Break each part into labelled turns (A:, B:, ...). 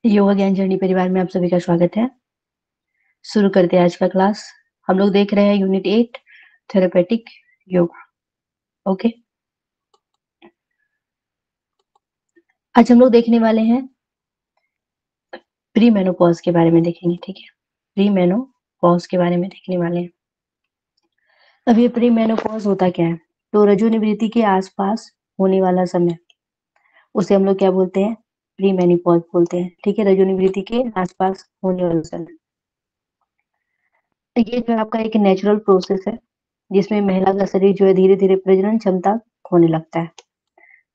A: योगा ज्ञान जर्नी परिवार में आप सभी का स्वागत है। शुरू करते हैं आज का क्लास। हम लोग देख रहे हैं यूनिट 8 थेरेपेटिक योग। ओके, आज हम लोग देखने वाले हैं प्री मेनोपॉज के बारे में देखेंगे। ठीक है, प्री मेनोपॉज के बारे में देखने वाले हैं। अब ये प्री मेनोपॉज होता क्या है? तो रजोनिवृत्ति के आसपास होने वाला समय, उसे हम लोग क्या बोलते हैं? प्री मेनोपॉज बोलते हैं। ठीक है, रजोनिवृत्ति के आसपास होने वाला समय। ये जो आपका एक नेचुरल प्रोसेस है जिसमें महिला का शरीर जो है धीरे धीरे प्रजनन क्षमता खोने लगता है।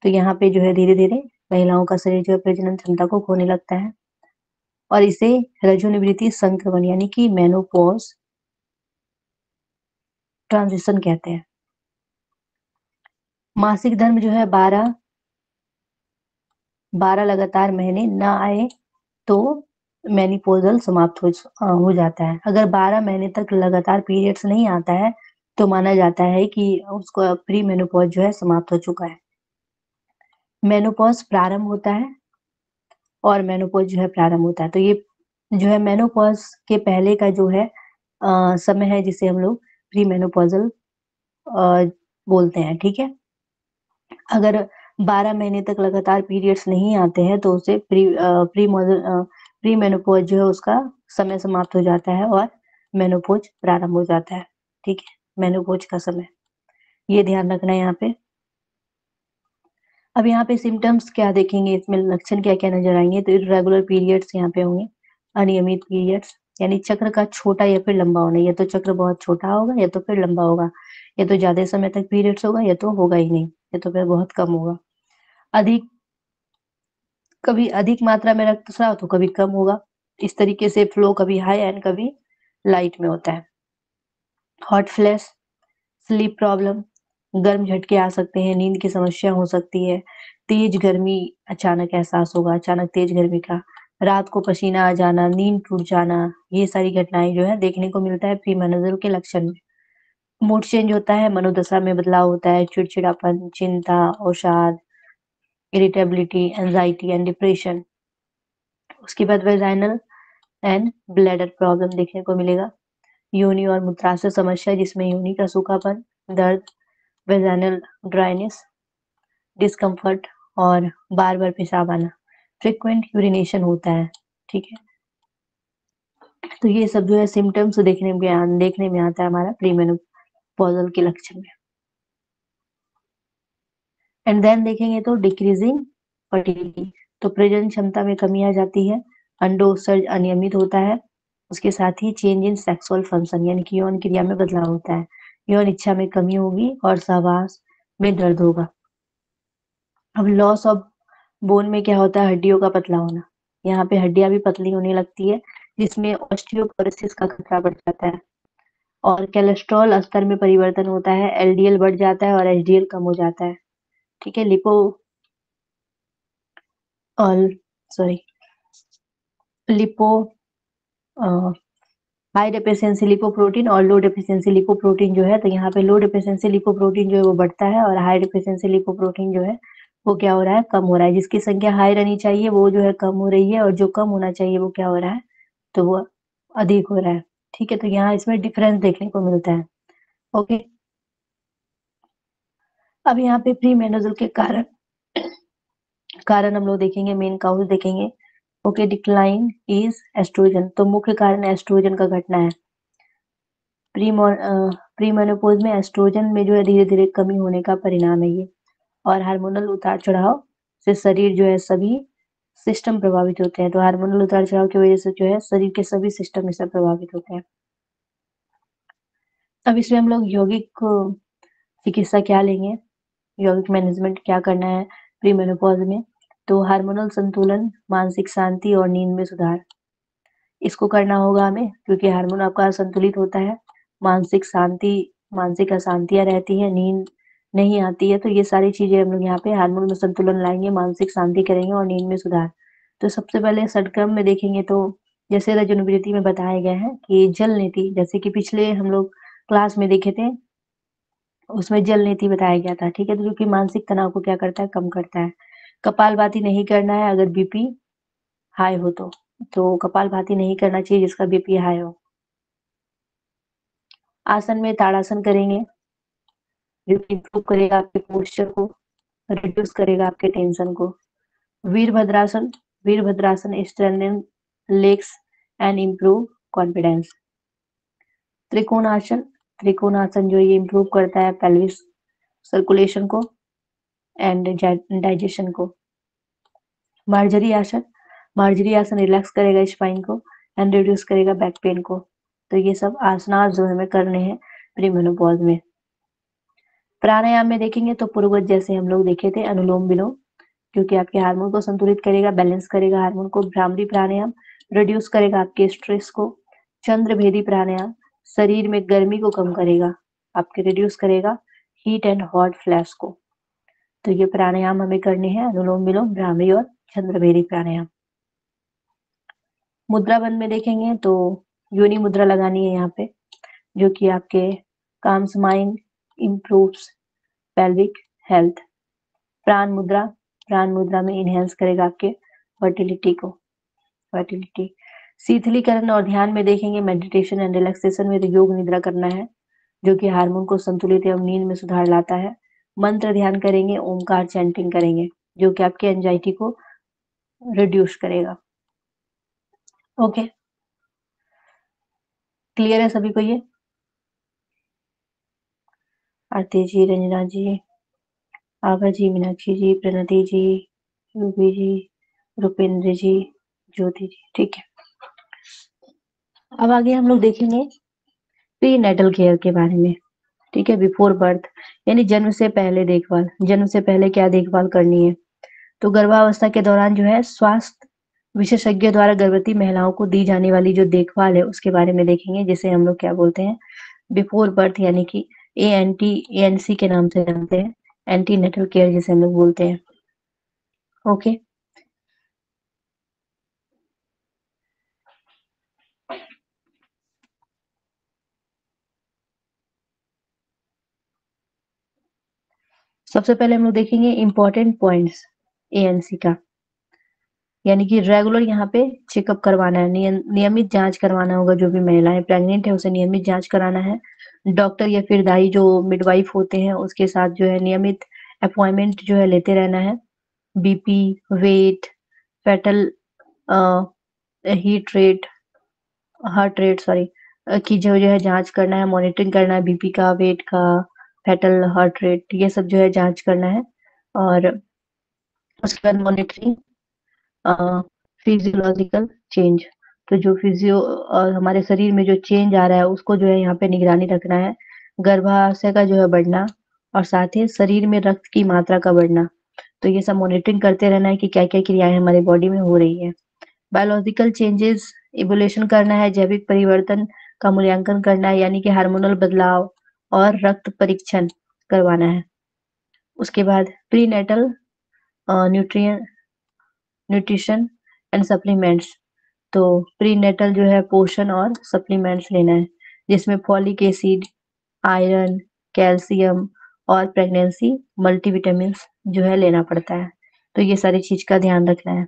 A: तो यहाँ पे जो है धीरे धीरे महिलाओं का शरीर जो है प्रजनन क्षमता को खोने लगता है और इसे रजोनिवृत्ति संक्रमण यानी कि मेनोपॉज ट्रांजिशन कहते हैं। मासिक धर्म जो है 12 लगातार महीने ना आए तो मेनोपॉजल समाप्त हो जाता है। अगर 12 महीने तक लगातार पीरियड्स नहीं आता है तो माना जाता है कि उसको प्री मेनोपॉज जो है समाप्त हो चुका है। मेनोपॉज प्रारंभ होता है और मेनोपॉज जो है प्रारंभ होता है। तो ये जो है मेनोपॉज के पहले का जो है समय है जिसे हम लोग प्री मेनोपॉजल बोलते हैं। ठीक है, अगर 12 महीने तक लगातार पीरियड्स नहीं आते हैं तो उसे प्री मेनोपॉज जो है उसका समय समाप्त हो जाता है और मेनोपॉज प्रारंभ हो जाता है। ठीक है, मेनोपॉज का समय, ये ध्यान रखना है यहाँ पे। अब यहाँ पे सिम्टम्स क्या देखेंगे, इसमें लक्षण क्या क्या नजर आएंगे? तो इरेगुलर पीरियड्स यहाँ पे होंगे, अनियमित पीरियड्स यानी चक्र का छोटा या फिर लंबा होना। या तो चक्र बहुत छोटा होगा या तो फिर लंबा होगा, या तो ज्यादा समय तक पीरियड्स होगा या तो होगा ही नहीं, या तो फिर बहुत कम होगा। अधिक, कभी अधिक मात्रा में रक्तस्राव तो कभी कम होगा। इस तरीके से फ्लो कभी हाई एंड कभी लाइट में होता है। हॉट फ्लैश, स्लीप प्रॉब्लम, गर्म झटके आ सकते हैं, नींद की समस्या हो सकती है, तेज गर्मी अचानक एहसास होगा, अचानक तेज गर्मी का, रात को पसीना आ जाना, नींद टूट जाना, ये सारी घटनाएं जो है देखने को मिलता है प्रीमेनोपॉजल के लक्षण में। मूड चेंज होता है, मनोदशा में बदलाव होता है, चिड़चिड़ापन, चिंता, अवसाद, इरिटेबिलिटी, एंजाइटी एंड डिप्रेशन। उसके बाद वेजाइनल एंड ब्लैडर प्रॉब्लम देखने को मिलेगा। योनि और मूत्राशय समस्या जिसमें योनि का सूखापन, दर्द, वेजाइनल ड्राइनेस, डिस्कम्फर्ट और बार बार पेशाब आना, फ्रिक्वेंट यूरिनेशन होता है। ठीक है, तो ये सब जो है सिम्टम्स देखने में आता है हमारा प्रीमेनोपॉजल के लक्षण में। एंड देन देखेंगे तो डिक्रीजिंग फर्टिलिटी, तो प्रजनन क्षमता में कमी आ जाती है, अंडोत्सर्ज अनियमित होता है, उसके साथ ही चेंज इन सेक्सुअल फंक्शन यानी कि यौन क्रिया में बदलाव होता है, यौन इच्छा में कमी होगी और सहवास में दर्द होगा। अब लॉस ऑफ बोन में क्या होता है? हड्डियों का पतला होना, यहाँ पे हड्डियां भी पतली होने लगती है जिसमें ऑस्टियोपोरोसिस का खतरा बढ़ जाता है। और कोलेस्ट्रॉल स्तर में परिवर्तन होता है, एलडीएल बढ़ जाता है और एचडीएल कम हो जाता है। ठीक है, और sorry lipo high deficiency lipoprotein और लो डेफिशिएंसी लिपोप्रोटीन जो है, तो यहाँ पे लो डेफिशिएंसी लिपोप्रोटीन जो है वो बढ़ता है और हाई डेफिशिएंसी लिपोप्रोटीन जो है वो क्या हो रहा है? कम हो रहा है। जिसकी संख्या हाई रहनी चाहिए वो जो है कम हो रही है और जो कम होना चाहिए वो क्या हो रहा है? तो वो अधिक हो रहा है। ठीक है, तो यहाँ इसमें डिफरेंस देखने को मिलता है। ओके, अब यहाँ पे प्री मेनोपॉजल के कारण कारण हम लोग देखेंगे, मेन काउज देखेंगे। ओके, डिक्लाइन इज एस्ट्रोजन, तो मुख्य कारण एस्ट्रोजन का घटना है। प्री मेनोपॉज में एस्ट्रोजन में जो है धीरे धीरे कमी होने का परिणाम है ये। और हार्मोनल उतार चढ़ाव से शरीर जो है सभी सिस्टम प्रभावित होते हैं। तो हार्मोनल उतार चढ़ाव की वजह से जो है शरीर के सभी सिस्टम इससे प्रभावित होते हैं। अब इसमें हम लोग यौगिक चिकित्सा क्या लेंगे, यौगिक मैनेजमेंट क्या करना है प्री मेनोपॉज में? तो हार्मोनल संतुलन, मानसिक शांति और नींद में सुधार, इसको करना होगा हमें क्योंकि हार्मोन आपका असंतुलित होता है, मानसिक शांति, मानसिक अशांतियां रहती है, नींद नहीं आती है। तो ये सारी चीजें हम लोग यहाँ पे हार्मोन में संतुलन लाएंगे, मानसिक शांति करेंगे और नींद में सुधार। तो सबसे पहले षटक्रम में देखेंगे तो जैसे रजोनिवृत्ति में बताया गया है कि जल नीति, जैसे कि पिछले हम लोग क्लास में देखे थे उसमें जल नीति बताया गया था। ठीक है, तो जो कि मानसिक तनाव को क्या करता है? कम करता है। कपालभाति नहीं करना है अगर बीपी हाई हो तो कपालभाति नहीं करना चाहिए जिसका बीपी हाई हो। आसन में ताड़ासन करेंगे, जो कि इम्प्रूव करेगा आपके पोस्चर को, रिड्यूस करेगा आपके टेंशन को। Virabhadrasana, Virabhadrasana strengthen legs and improve confidence. Trikonasana, trikonasana जो ये इम्प्रूव करता है पेल्विस सर्कुलेशन को एंड डाइजेशन को। मार्जरी आसन, मार्जरी आसन रिलैक्स करेगा स्पाइन को एंड रिड्यूस करेगा बैक पेन को। तो ये सब आसनास जो हमें करने हैं प्री मेनोपॉज में। प्राणायाम में देखेंगे तो पूर्वज जैसे हम लोग देखे थे अनुलोम विलोम, क्योंकि आपके हार्मोन को संतुलित करेगा, बैलेंस करेगा हार्मोन को। भ्रामरी प्राणायाम रिड्यूस करेगा आपके स्ट्रेस को। चंद्रभेदी प्राणायाम शरीर में गर्मी को कम करेगा, आपके रिड्यूस करेगा हीट एंड हॉट फ्लैश को। तो ये प्राणायाम हमें करने हैं, अनुलोम विलोम, भ्रामरी और चंद्रभेदी प्राणायाम। मुद्रा बंद में देखेंगे तो योनि मुद्रा लगानी है यहाँ पे, जो कि आपके calms mind, improves pelvic health. प्राण मुद्रा, प्राण मुद्रा में इनहेंस करेगा आपके फर्टिलिटी को, फर्टिलिटी। शीतलीकरण और ध्यान में देखेंगे मेडिटेशन एंड रिलैक्सेशन में तो योग निद्रा करना है, जो कि हार्मोन को संतुलित एवं नींद में सुधार लाता है। मंत्र ध्यान करेंगे, ओमकार चैंटिंग करेंगे, जो कि आपके एंजाइटी को रिड्यूस करेगा। ओके, क्लियर है सभी को ये? आरती जी, रंजना जी, आभा जी, मीनाक्षी जी, प्रणति जी, रूबी जी, रुपेंद्र जी, ज्योति जी, ठीक है। अब आगे हम लोग देखेंगे प्री नेटल केयर के बारे में, ठीक है। बिफोर बर्थ यानी जन्म से पहले देखभाल, जन्म से पहले क्या देखभाल करनी है। तो गर्भावस्था के दौरान जो है स्वास्थ्य विशेषज्ञ द्वारा गर्भवती महिलाओं को दी जाने वाली जो देखभाल है उसके बारे में देखेंगे, जिसे हम लोग क्या बोलते हैं, बिफोर बर्थ, यानी कि एएनसी के नाम से जानते हैं, एंटी नेटल केयर जिसे हम लोग बोलते हैं। ओके, सबसे पहले हम लोग देखेंगे इंपॉर्टेंट पॉइंट्स एएनसी का, यानी कि रेगुलर यहाँ पे चेकअप करवाना है, नियमित जांच करवाना होगा। जो भी महिलाएं प्रेग्नेंट है उसे नियमित जांच कराना है। डॉक्टर या फिर दाई जो मिडवाइफ होते हैं उसके साथ जो है नियमित अपॉइंटमेंट जो है लेते रहना है। BP, weight, fetal heart rate, heart rate sorry की जो है जांच करना है, मॉनिटरिंग करना है, बीपी का, वेट का, फेटल हार्ट रेट, ये सब जो है जांच करना है। और उसके बाद मॉनिटरिंग फिजियोलॉजिकल चेंज, तो जो हमारे शरीर में जो चेंज आ रहा है उसको जो है यहाँ पे निगरानी रखना है। गर्भाशय का जो है बढ़ना और साथ ही शरीर में रक्त की मात्रा का बढ़ना, तो ये सब मॉनिटरिंग करते रहना है कि क्या क्या क्रियाएं हमारे बॉडी में हो रही है। बायोलॉजिकल चेंजेस इवोल्यूशन करना है, जैविक परिवर्तन का मूल्यांकन करना है, यानी कि हार्मोनल बदलाव और रक्त परीक्षण करवाना है। उसके बाद prenatal nutrient nutrition and supplements, तो प्रीनेटल जो है पोषण और सप्लीमेंट्स लेना है, जिसमें फॉलिक एसिड, आयरन, कैल्शियम और प्रेगनेंसी मल्टीविटामिन जो है लेना पड़ता है। तो ये सारी चीज का ध्यान रखना है।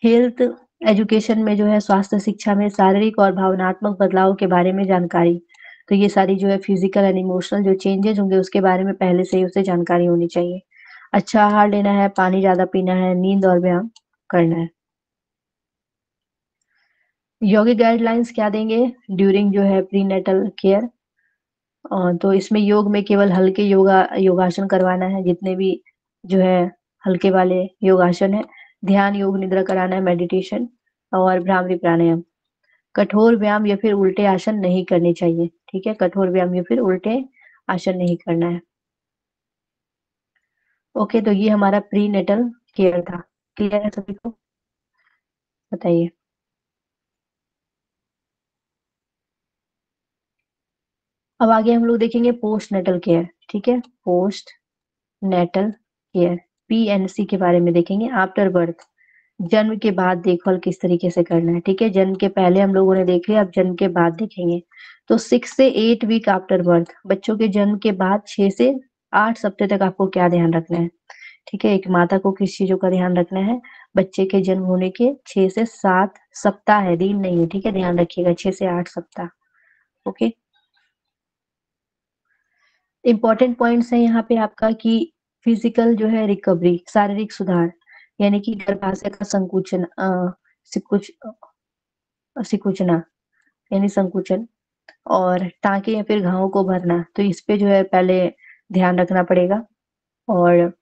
A: हेल्थ एजुकेशन में जो है स्वास्थ्य शिक्षा में शारीरिक और भावनात्मक बदलाव के बारे में जानकारी, तो ये सारी जो है फिजिकल एंड इमोशनल जो चेंजेस होंगे उसके बारे में पहले से ही उसे जानकारी होनी चाहिए। अच्छा आहार लेना है, पानी ज्यादा पीना है, नींद और व्यायाम करना है। योगिक गाइडलाइंस क्या देंगे ड्यूरिंग जो है प्रीनेटल केयर, तो इसमें योग में केवल हल्के योगासन करवाना है, जितने भी जो है हल्के वाले योगासन है। ध्यान योग निद्रा कराना है, मेडिटेशन और भ्रामरी प्राणायाम। कठोर व्यायाम या फिर उल्टे आसन नहीं करने चाहिए, ठीक है, कठोर व्यायाम या फिर उल्टे आसन नहीं करना है। ओके, तो ये हमारा प्री नेटल केयर था। क्लियर है सभी को? बताइए। अब आगे हम लोग देखेंगे पोस्ट नेटल केयर, ठीक है, पोस्ट नेटल केयर, पीएनसी के बारे में देखेंगे। आफ्टर बर्थ, जन्म के बाद देखभाल किस तरीके से करना है, ठीक है। जन्म के पहले हम लोगों ने देख लिया, अब जन्म के बाद देखेंगे। तो 6 से 8 वीक आफ्टर बर्थ, बच्चों के जन्म के बाद 6 से 8 सप्ताह तक आपको क्या ध्यान रखना है। ठीक है, एक माता को किस चीज़ों का ध्यान रखना है, बच्चे के जन्म होने के 6 से 7 सप्ताह है, दिन नहीं है, ठीक है, ध्यान रखिएगा 6 से 8 सप्ताह। ओके, इम्पोर्टेंट पॉइंट्स है यहाँ पे आपका कि फिजिकल जो है रिकवरी, शारीरिक सुधार, यानी कि गर्भाशय का संकुचन, सिकुचना यानी संकुचन, और टाँके या फिर घावों को भरना, तो इस पे जो है पहले ध्यान रखना पड़ेगा। और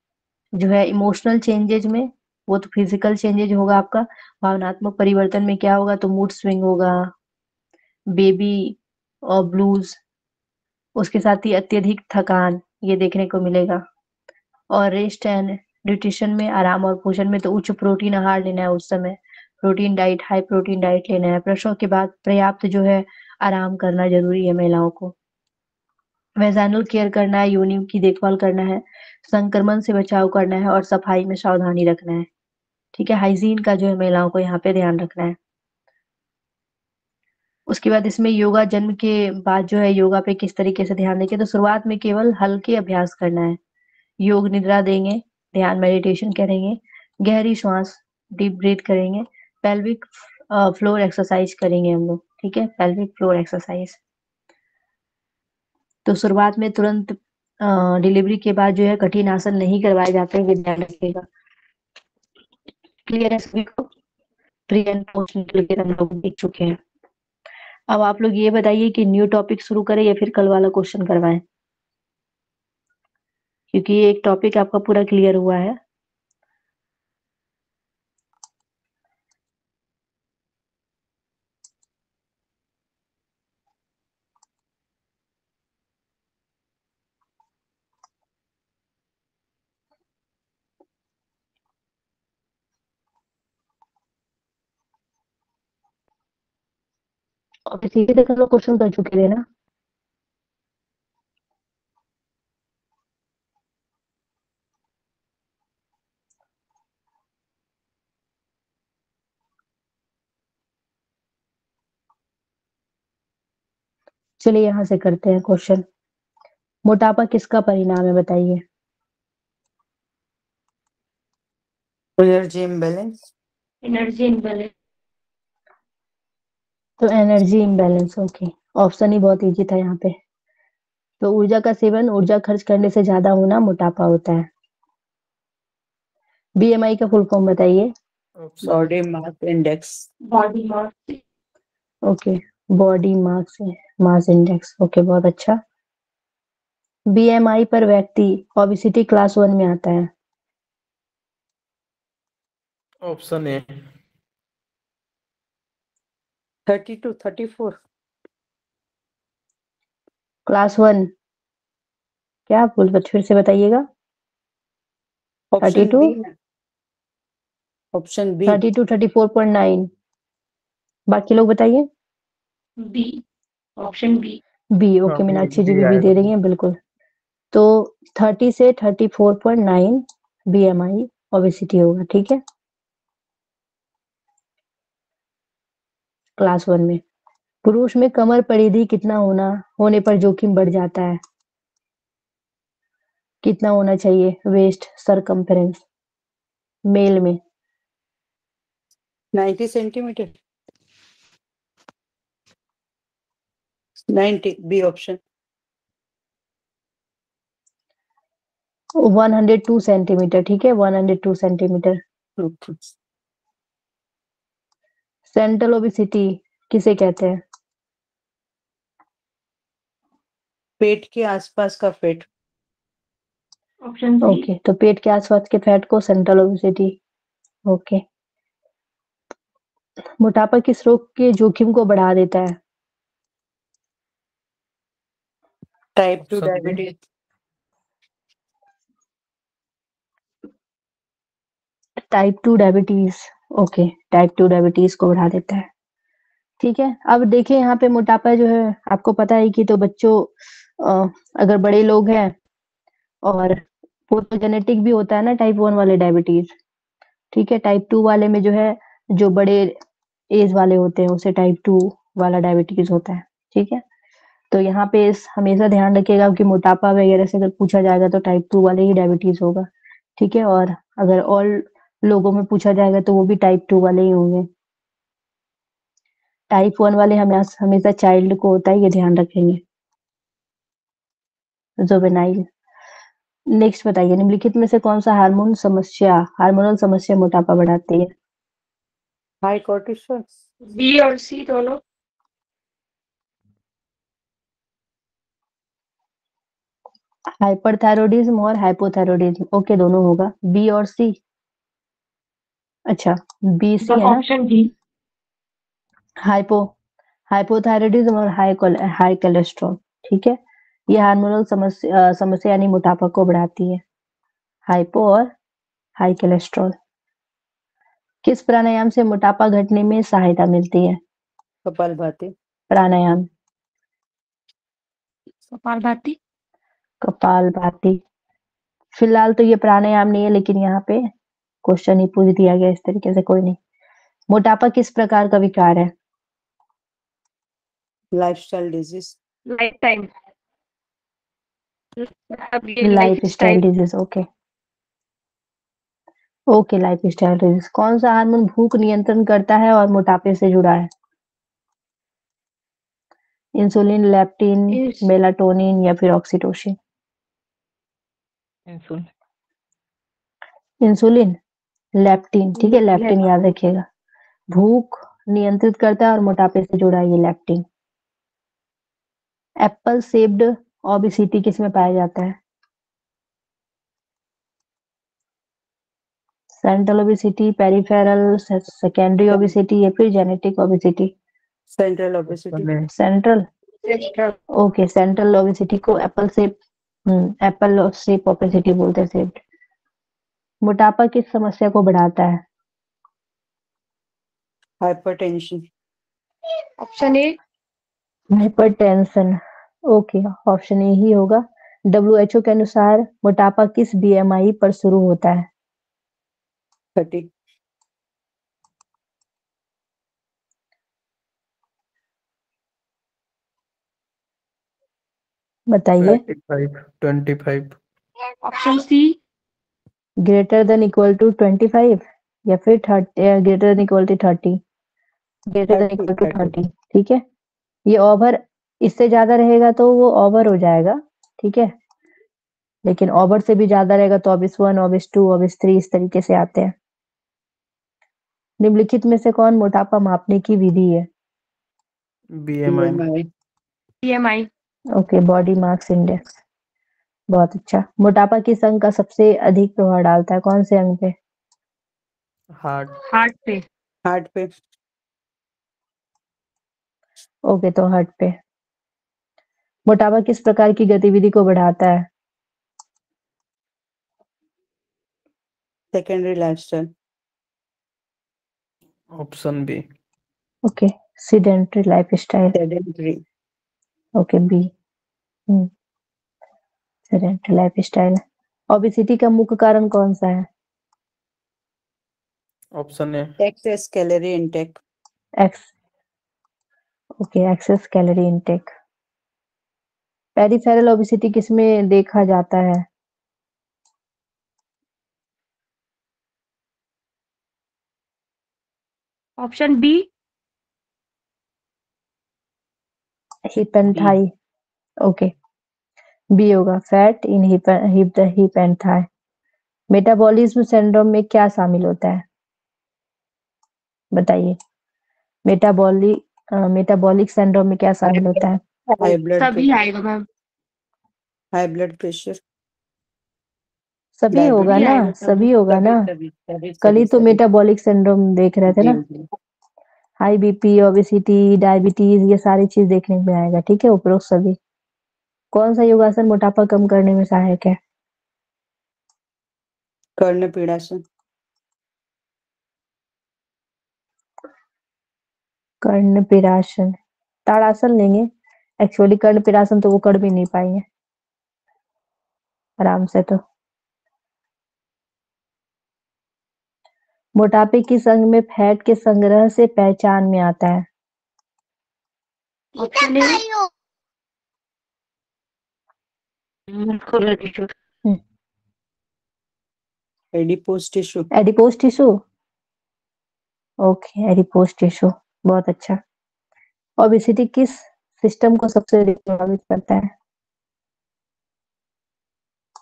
A: जो है इमोशनल चेंजेज में, वो तो फिजिकल चेंजेज होगा आपका, भावनात्मक परिवर्तन में क्या होगा, तो मूड स्विंग होगा, बेबी और ब्लूज, उसके साथ ही अत्यधिक थकान ये देखने को मिलेगा। और रेस्ट एंड न्यूट्रिशन में, आराम और पोषण में, तो उच्च प्रोटीन आहार लेना है उस समय, protein diet, high protein diet लेना है। प्रसव के बाद पर्याप्त जो है आराम करना जरूरी है महिलाओं को। वेजाइनल केयर करना है, योनि की देखभाल करना है, संक्रमण से बचाव करना है, और सफाई में सावधानी रखना है। ठीक है, हाइजीन का जो है महिलाओं को यहाँ पे ध्यान रखना है। उसके बाद इसमें योगा, जन्म के बाद जो है योगा पे किस तरीके से ध्यान देंगे, तो शुरुआत में केवल हल्के अभ्यास करना है, योग निद्रा देंगे, ध्यान मेडिटेशन करेंगे, गहरी श्वास डीप ब्रीथ करेंगे, पेल्विक फ्लोर एक्सरसाइज करेंगे हम लोग, ठीक है, पेल्विक फ्लोर एक्सरसाइज। तो शुरुआत में तुरंत डिलीवरी के बाद जो है कठिन आसन नहीं करवाए जाते हैं, ये ध्यान रखिएगा। क्लियर है सभी को? प्री एंड पोस्ट नेटल हम लोग देख चुके हैं। अब आप लोग ये बताइए कि न्यू टॉपिक शुरू करें या फिर कल वाला क्वेश्चन करवाएं, क्योंकि ये एक टॉपिक आपका पूरा क्लियर हुआ है। और किसी तक हम लोग क्वेश्चन कर चुके थे ना। चलिए यहाँ से करते हैं क्वेश्चन। मोटापा किसका परिणाम है बताइए।
B: Energy imbalance.
A: Energy imbalance. तो एनर्जी इम्बैलेंस, ओके, ऑप्शन ही बहुत इजी था यहाँ पे। तो ऊर्जा का सेवन ऊर्जा खर्च करने से ज्यादा होना मोटापा होता है। बीएमआई का फुल फॉर्म बताइए।
B: Body mass index.
A: Body mass. Okay, body mass mass index, okay, बहुत अच्छा। बीएमआई पर व्यक्ति ओबेसिटी क्लास 1 में आता है।
B: Option A 30 to 34।
A: क्लास 1 क्या बोल, फिर से बताइएगा।
B: ऑप्शन
A: 32,
B: बी है, ऑप्शन बी।
A: 32, 34.9। बाकी लोग बताइए।
C: B, option B.
A: B, okay, Meenakshi ji भी दे रही हैं, बिल्कुल। तो 30 से 34.9 बीएमआई ओबेसिटी होगा, ठीक है, क्लास 1 में। पुरुष में कमर परिधि कितना होने पर जोखिम बढ़ जाता है, कितना होना चाहिए वेस्ट सरकमफेरेंस मेल में।
B: 90 सेंटीमीटर। 90, B option.
A: 102 सेंटीमीटर, ठीक है, 102 सेंटीमीटर। सेंट्रल ओबेसिटी किसे कहते हैं?
B: पेट के आसपास का फैट।
C: ऑप्शन सी।
A: ओके, तो पेट के आसपास के फैट को सेंट्रल ओबेसिटी, ओके। मोटापा किस रोग के जोखिम को बढ़ा देता है?
B: Type 2 diabetes.
A: Type 2 diabetes, okay, type 2 diabetes को बढ़ा देता है, ठीक है। अब देखिए यहाँ पे मोटापा जो है आपको पता है कि, तो बच्चों अगर बड़े लोग हैं, और वो तो जेनेटिक भी होता है ना टाइप 1 वाले डायबिटीज, ठीक है। टाइप 2 वाले में जो है, जो बड़े एज वाले होते हैं उसे टाइप 2 वाला डायबिटीज होता है, ठीक है। तो यहाँ पे हमेशा ध्यान रखिएगा कि मोटापा वगैरह से अगर पूछा जाएगा तो टाइप 2 वाले ही डायबिटीज होगा, ठीक है, और अगर ऑल लोगों में पूछा जाएगा तो वो भी टाइप 2 वाले ही होंगे। टाइप 1 वाले हमेशा चाइल्ड को होता है, ये ध्यान रखेंगे। जुवेनाइल। नेक्स्ट बताइए, निम्नलिखित में से कौन सा हार्मोनल समस्या मोटापा बढ़ाती है?
B: High cortisol.
C: बी और सी दोनों।
A: हाइपरथायरॉयडिज्म और हाइपोथायरॉयडिज्म, ओके, दोनों होगा। बी और सी, अच्छा, बी सी है ना।
C: Option D.
A: हाइपो हाइपोथायरॉयडिज्म और हाई कोलेस्ट्रॉल, ठीक है। ये हार्मोनल समस्या यानी मोटापा को बढ़ाती है, हाइपो और हाई कोलेस्ट्रॉल। किस प्राणायाम से मोटापा घटने में सहायता मिलती है?
B: कपालभाति।
A: प्राणायाम।
C: कपालभाति।
A: कपालभाति। फिलहाल तो ये प्राणायाम नहीं है, लेकिन यहाँ पे क्वेश्चन ही पूछ दिया गया इस तरीके से, कोई नहीं। मोटापा किस प्रकार का विकार है?
B: Lifestyle disease.
C: Life time.
A: Life style disease, okay. Okay, life style disease. कौन सा हार्मोन भूख नियंत्रण करता है और मोटापे से जुड़ा है? इंसुलिन, लेप्टिन, मेलाटोनिन या फिर ऑक्सीटोसिन? इंसुलिन, लेप्टिन, ठीक है, लेप्टिन याद रखिएगा। भूख नियंत्रित करता है और मोटापे से जुड़ा है ये लेप्टिन। एप्पल शेप्ड ओबेसिटी किस में पाया जाता है? Central obesity, peripheral, secondary obesity या फिर genetic obesity?
B: Central obesity.
A: Central, okay. Central obesity को एप्पल शेप ओबेसिटी बोलते हैं, शेप्ड। मोटापा किस समस्या को बढ़ाता है?
B: Hypertension.
C: Option A.
A: Hypertension, okay, option A ही होगा। WHO के अनुसार मोटापा किस BMI पर शुरू होता है?
B: 30।
A: बताइए।
D: 25।
C: Option C.
A: Greater than equal to 25 या फिर 30, greater than equal to 30? Greater than equal to 30, ठीक है। ये ओवर, इससे ज्यादा रहेगा तो वो ओवर हो जाएगा, ठीक है। लेकिन ओवर से भी ज्यादा रहेगा तो ओबिस 1, ओबिस 2, ओबिस 3 इस तरीके से आते हैं। निम्नलिखित में से कौन मोटापा मापने की विधि है?
D: BMI।
C: BMI।
A: Okay, body mass index, बहुत अच्छा। मोटापा किस अंग का सबसे अधिक प्रभाव डालता है, कौन से अंग पे?
D: हार्ट।
C: हार्ट पे।
B: हार्ट पे।
A: ओके, तो हार्ट पे। मोटापा किस प्रकार की गतिविधि को बढ़ाता है?
B: Secondary lifestyle.
D: Option B.
A: Okay, sedentary lifestyle,
B: sedentary.
A: Okay, B. Sedentary lifestyle. Obesity का मुख्य कारण कौन सा है?
D: Option A.
B: Excess calorie intake.
A: Ex, okay, excess calorie intake. Peripheral obesity किसमें देखा जाता है?
C: Option B.
A: Hip and thigh, okay, B होगा। Fat in hip and thigh. Metabolism syndrome में क्या शामिल होता है? बताइए। मेटाबॉलिक सिंड्रोम में क्या शामिल होता है?
B: हाई ब्लड
C: सभी आएगा मैम।
B: High blood pressure.
A: सभी होगा ना, सभी होगा ना। कल ही तो मेटाबॉलिक सिंड्रोम देख रहे थे ना। हाई बीपी, ओबेसिटी, डायबिटीज, ये सारी चीज देखने में आएगा, ठीक है, उपरोक्त सभी। कौन सा योगासन मोटापा कम करने में सहायक है?
B: कर्ण पीड़ासन।
A: कर्ण पीड़ासन, ताड़ासन लेंगे। एक्चुअली कर्ण पीड़ासन तो वो कर भी नहीं पाएंगे आराम से तो। मोटापे किस अंग में फैट के संग्रह से पहचान में आता है?
C: ऑप्शन ए।
A: हम्म,
B: adipose tissue.
A: Adipose tissue, okay adipose tissue, बहुत अच्छा। ओबेसिटी किस सिस्टम को सबसे अधिक प्रभावित करता है?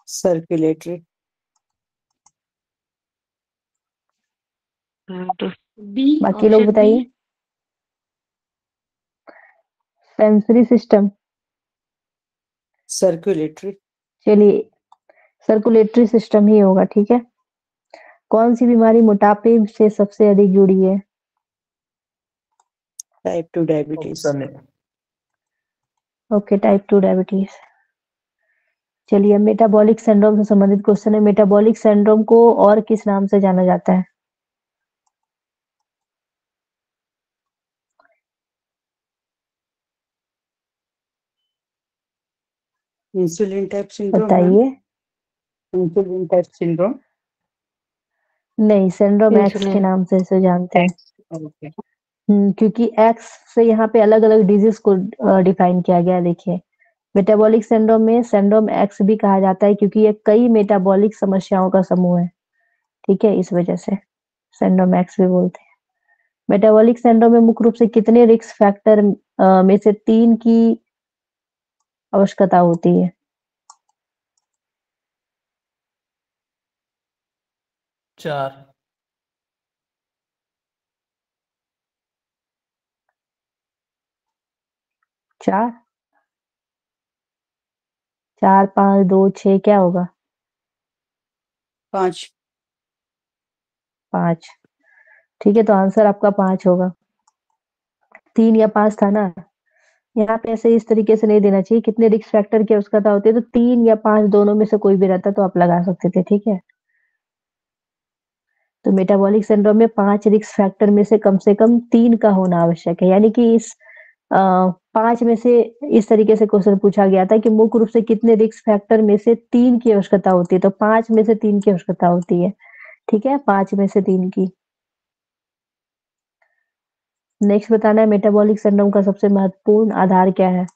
B: सर्कुलेटरी।
C: बी,
A: बाकी लोग
C: ऑप्शन बी।
A: बताइए। Sensory system,
B: circulatory.
A: चलिए सर्कुलेटरी सिस्टम ही होगा, ठीक है। कौन सी बीमारी मोटापे से सबसे अधिक जुड़ी है?
B: Type 2 diabetes.
D: Option A.
A: Okay type 2 diabetes. चलिए मेटाबॉलिक सिंड्रोम से संबंधित क्वेश्चन है। मेटाबॉलिक सिंड्रोम को और किस नाम से जाना जाता है?
B: Insulin type syndrome ma'am.
A: बताइए।
B: Insulin type syndrome.
A: नहीं, सिंड्रोम एक्स के
C: इंसुलिन।
A: नाम से इसे जानते हैं।
B: ओके।
A: क्योंकि एक्स से यहाँ पे अलग अलग डिजीज को डिफाइन किया गया है। देखिए मेटाबॉलिक सिंड्रोम में सिंड्रोम एक्स भी कहा जाता है क्योंकि ये कई मेटाबॉलिक समस्याओं का समूह है, ठीक है, इस वजह से सिंड्रोम एक्स भी बोलते हैं। मेटाबॉलिक सिंड्रोम में मुख्य रूप से कितने रिस्क फैक्टर में से 3 की आवश्यकता होती है?
D: 4।
A: 4, 4, 5, 2, 6 क्या होगा?
B: 5।
A: 5, ठीक है, तो आंसर आपका 5 होगा। 3 या 5 था ना, यहाँ पे ऐसे इस तरीके से नहीं देना चाहिए। कितने रिस्क फैक्टर की आवश्यकता होती है, तो 3 या 5 दोनों में से कोई भी रहता तो आप लगा सकते थे, ठीक है। तो मेटाबॉलिक सिंड्रोम में 5 रिस्क फैक्टर में से कम 3 का होना आवश्यक है। यानी कि इस 5 में से इस तरीके से क्वेश्चन पूछा गया था कि मुख्य रूप से कितने रिस्क फैक्टर में से 3 की आवश्यकता होती है, तो 5 में से 3 की आवश्यकता होती है, ठीक है, 5 में से 3 की। नेक्स्ट बताना है मेटाबॉलिक सिंड्रोम का सबसे महत्वपूर्ण आधार क्या है?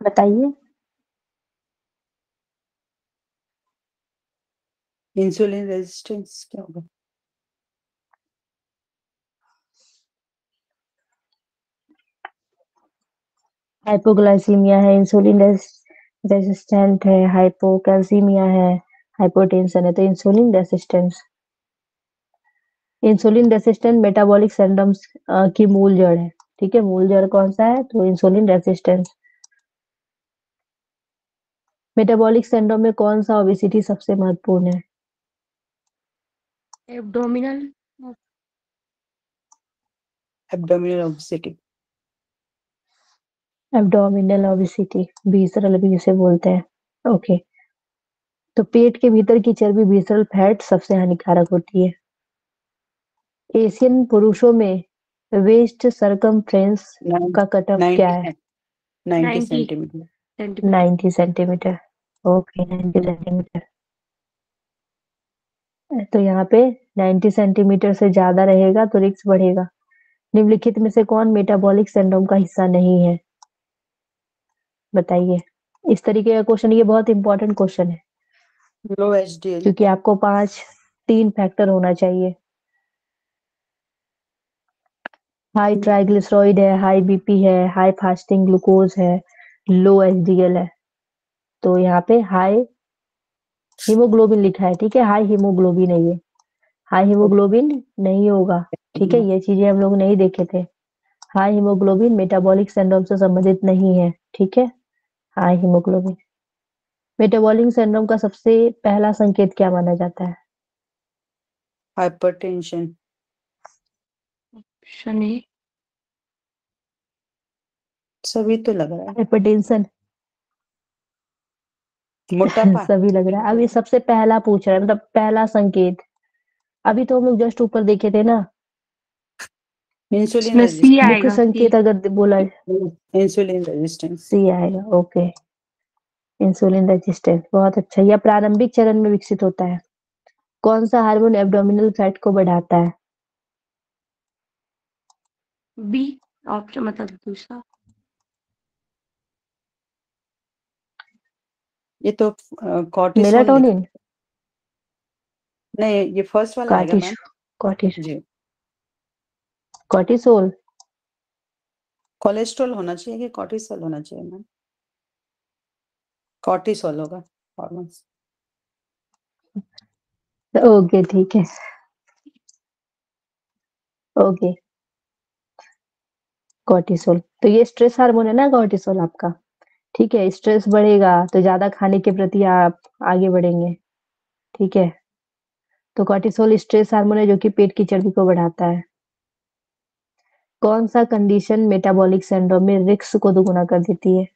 A: बताइए।
B: इंसुलिन रेजिस्टेंस क्या होगा?
A: हाइपोग्लाइसीमिया है, इंसुलिन रेजिस्टेंट है, हाइपोकैल्सीमिया है, हाइपोटेंशन है, तो insulin resistance. Insulin resistant metabolic syndrome की मूल जड़ है, ठीक है। मूल जड़ कौन सा है, तो इंसुलिन रेसिस्टेंस। मेटाबॉलिक सिंड्रोम में कौन सा ओबेसिटी सबसे महत्वपूर्ण है?
C: Abdominal.
B: Abdominal obesity.
A: Abdominal obesity, visceral भी इसे बोलते हैं, ओके। तो पेट के भीतर की चर्बी विसरल फैट सबसे हानिकारक होती है। एशियन पुरुषों में वेस्ट सरकमफ्रेंस का कटऑफ क्या है?
B: 90
C: 90
B: centimetre.
C: Centimetre.
A: 90 centimetre, okay 90 centimetre. तो यहाँ पे 90 सेंटीमीटर से ज्यादा रहेगा तो रिस्क बढ़ेगा। निम्नलिखित में से कौन मेटाबॉलिक सिंड्रोम का हिस्सा नहीं है? बताइए। इस तरीके का क्वेश्चन, ये बहुत इंपॉर्टेंट क्वेश्चन है
B: लो एचडीएल।
A: क्योंकि आपको 3 फैक्टर होना चाहिए। हाई ट्राइग्लिसराइड है, हाई बीपी है, हाई फास्टिंग ग्लूकोज है, लो एचडीएल है। तो यहाँ पे हाई हीमोग्लोबिन लिखा है, ठीक है, हाई हीमोग्लोबिन है ये। हाई हीमोग्लोबिन नहीं होगा, ठीक है, ये चीजें हम लोग नहीं देखे थे। हाई हीमोग्लोबिन मेटाबॉलिक सिंड्रोम से संबंधित नहीं है, ठीक है। High haemoglobin. मेटाबॉलिक सिंड्रोम का सबसे पहला संकेत क्या माना जाता है?
B: हाइपरटेंशन।
C: ऑप्शन ए।
B: सभी तो लग रहा है।
A: हाइपरटेंशन।
B: मोटापा।
A: सभी लग रहा है। अब ये सबसे पहला पूछ रहा है, मतलब पहला संकेत। अभी तो हम लोग जस्ट ऊपर देखे थे ना।
B: इंसुलिन
C: इसमें सी
B: रेजिस्टेंस।
A: मुख्य
C: आएगा, सी।
A: संकेत अगर बोला,
B: इंसुलिन रेजिस्टेंस।
A: सी आएगा, ओके। इंसुलिन रेजिस्टेंस, बहुत अच्छा। यह प्रारंभिक चरण में विकसित होता है। कौन सा हार्मोन एब्डोमिनल फैट को बढ़ाता है?
C: बी ऑप्शन मतलब दूसरा।
B: ये तो कॉर्टिसोल लिखा
A: मेलाटोनिन,
B: नहीं, ये फर्स्ट वाला आएगा मैम। जी,
A: कॉर्टिसोल।
B: कोलेस्ट्रॉल होना चाहिए कि कॉर्टिसोल होना चाहिए मैम? कॉर्टिसोल होगा हॉर्मोन्स।
A: ओके, ठीक है। ओके, कॉर्टिसोल तो ये स्ट्रेस हार्मोन है ना, कॉर्टिसोल आपका। ठीक है, स्ट्रेस बढ़ेगा तो ज्यादा खाने के प्रति आप आगे बढ़ेंगे। ठीक है, तो कॉर्टिसोल स्ट्रेस हार्मोन है जो कि पेट की चर्बी को बढ़ाता है। कौन सा कंडीशन मेटाबॉलिक सिंड्रोम में रिस्क को दोगुना कर देती है?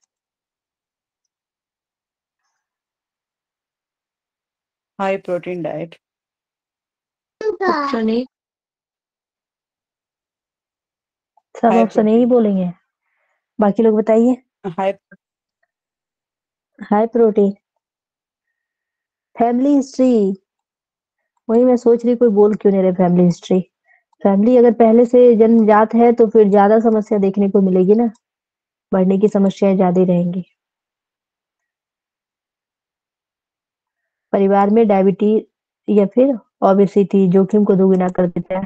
B: High protein diet.
C: Option A.
A: सब
B: हाई
A: ऑप्शन यही
B: प्रोटीन।
A: बोलेंगे, बाकी लोग बताइए।
B: High
A: high protein. Family history, वही मैं सोच रही कोई बोल क्यों नहीं रहे फैमिली हिस्ट्री। फैमिली अगर पहले से जन्मजात है तो फिर ज्यादा समस्या देखने को मिलेगी ना, बढ़ने की समस्याएं ज्यादा ही रहेंगी। परिवार में डायबिटीज या फिर ओबेसिटी जोखिम को दोगुना कर देता है।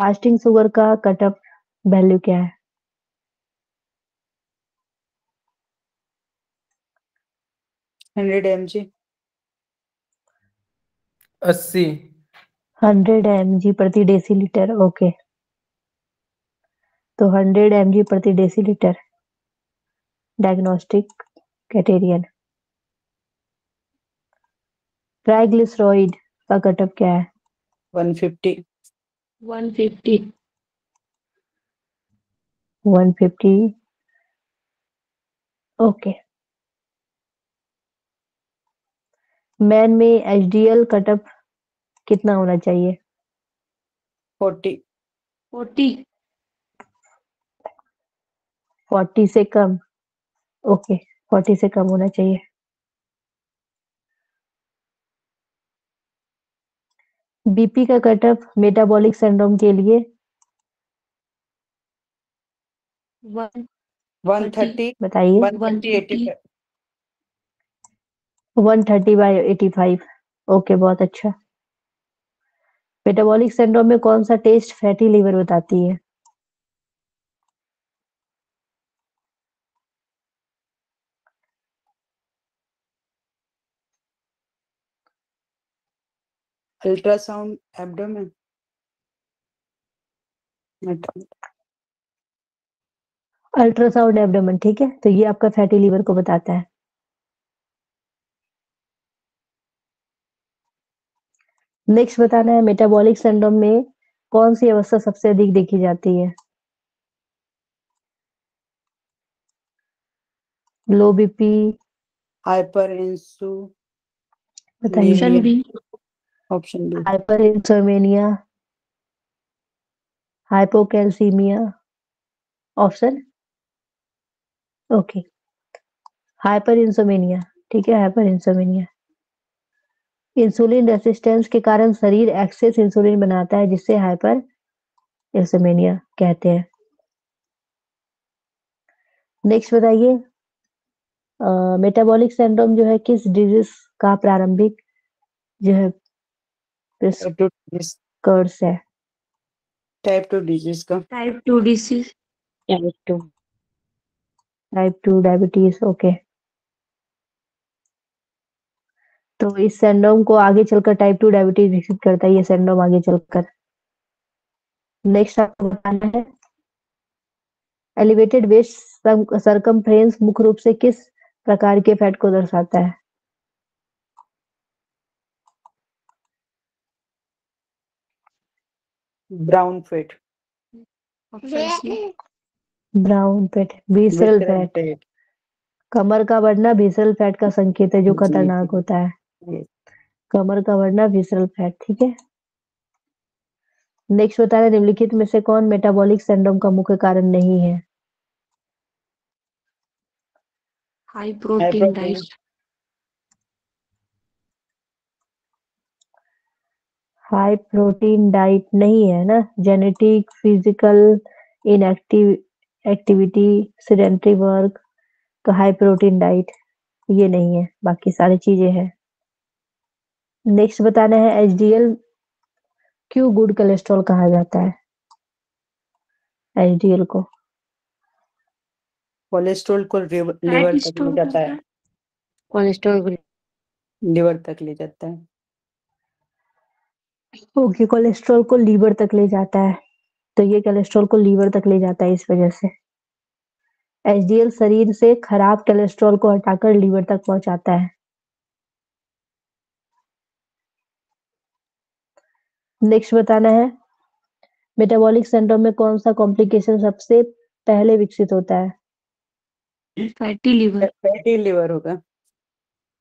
A: फास्टिंग शुगर का कट ऑफ वैल्यू क्या है?
B: 100 mg।
D: 80।
A: 100 mg प्रति डेसीलीटर, ओके। तो 100 mg प्रति डेसीलीटर डायग्नोस्टिक क्राइटेरियन। ट्राइग्लिसराइड का कट ऑफ क्या है?
B: 150।
C: 150।
A: 150, ओके। मैन में एचडीएल कट ऑफ कितना होना चाहिए?
B: 40।
C: 40।
A: 40 से कम, ओके। 40 से कम होना चाहिए। बीपी का कट ऑफ मेटाबॉलिक सिंड्रोम के लिए
C: 130।
B: 130।
A: बताइए।
B: 130
C: 130।
B: 85।
A: 130/85, ओके, बहुत अच्छा। मेटाबॉलिक सिंड्रोम में कौन सा टेस्ट फैटी लिवर बताती है?
B: Ultrasound abdomen.
A: अल्ट्रासाउंड एब्डोमेन, ठीक है, तो ये आपका फैटी लिवर को बताता है। नेक्स्ट बताना है, मेटाबॉलिक सिंड्रोम में कौन सी अवस्था सबसे अधिक देखी जाती है? Low BP,
B: hyper insulin.
A: बताइए।
C: Option B.
B: Option B.
A: Hyper insomnia, hypocalcaemia, option, okay. Hyper insomnia, ठीक है, हाइपर इंसोमेनिया। इंसुलिन रेसिस्टेंस के कारण शरीर एक्सेस इंसुलिन बनाता है जिससे हाइपर इंसोमेनिया कहते हैं। नेक्स्ट बताइए, मेटाबॉलिक सिंड्रोम जो है किस डिजीज का प्रारंभिक जो है कर्स है?
B: टाइप 2 डिजीज का।
C: Type 2 disease.
A: Type 2 diabetes, okay. तो इस सिंड्रोम को आगे चलकर टाइप 2 डायबिटीज विकसित करता है ये सिंड्रोम आगे चलकर। नेक्स्ट आपको बताना है, एलिवेटेड वेस्ट सरकमफ्रेंस मुख्य रूप से किस प्रकार के फैट को दर्शाता है?
B: Brown fat.
C: Option C.
A: Brown fat, visceral
B: visceral
A: fat.
B: Fat.
A: कमर का बढ़ना विसरल फैट का संकेत है जो
B: जी
A: खतरनाक
B: जी
A: होता है।
B: जी।
A: कमर का बढ़ना विसरल फैट, ठीक है। नेक्स्ट बता रहे निम्नलिखित में से कौन मेटाबॉलिक सिंड्रोम का मुख्य कारण नहीं है?
C: High
B: High
C: protein
B: protein.
C: diet.
A: High protein diet नहीं है ना, genetic, physical, inactive activity, sedentary work, तो हाई प्रोटीन डाइट ये नहीं है, बाकी सारी चीजें हैं। नेक्स्ट बताना है एचडीएल क्यों गुड कोलेस्ट्रॉल कहा जाता है, एचडीएल को।
B: कोलेस्ट्रॉल को
C: फैट
B: लिवर तक ले
C: स्टोर
B: जाता
C: करता
B: है,
C: है। कोलेस्ट्रॉल को
B: लिवर तक ले जाता है।
A: ओके, कोलेस्ट्रॉल को लीवर तक ले जाता है, तो ये कोलेस्ट्रॉल को लीवर तक ले जाता है इस वजह से। एचडीएल शरीर से खराब कोलेस्ट्रॉल को हटाकर लीवर तक पहुंचाता है। नेक्स्ट बताना है मेटाबॉलिक सिंड्रोम में कौन सा कॉम्प्लिकेशन सबसे पहले विकसित होता है,
C: फैटी लिवर।
B: फैटी लिवर होगा।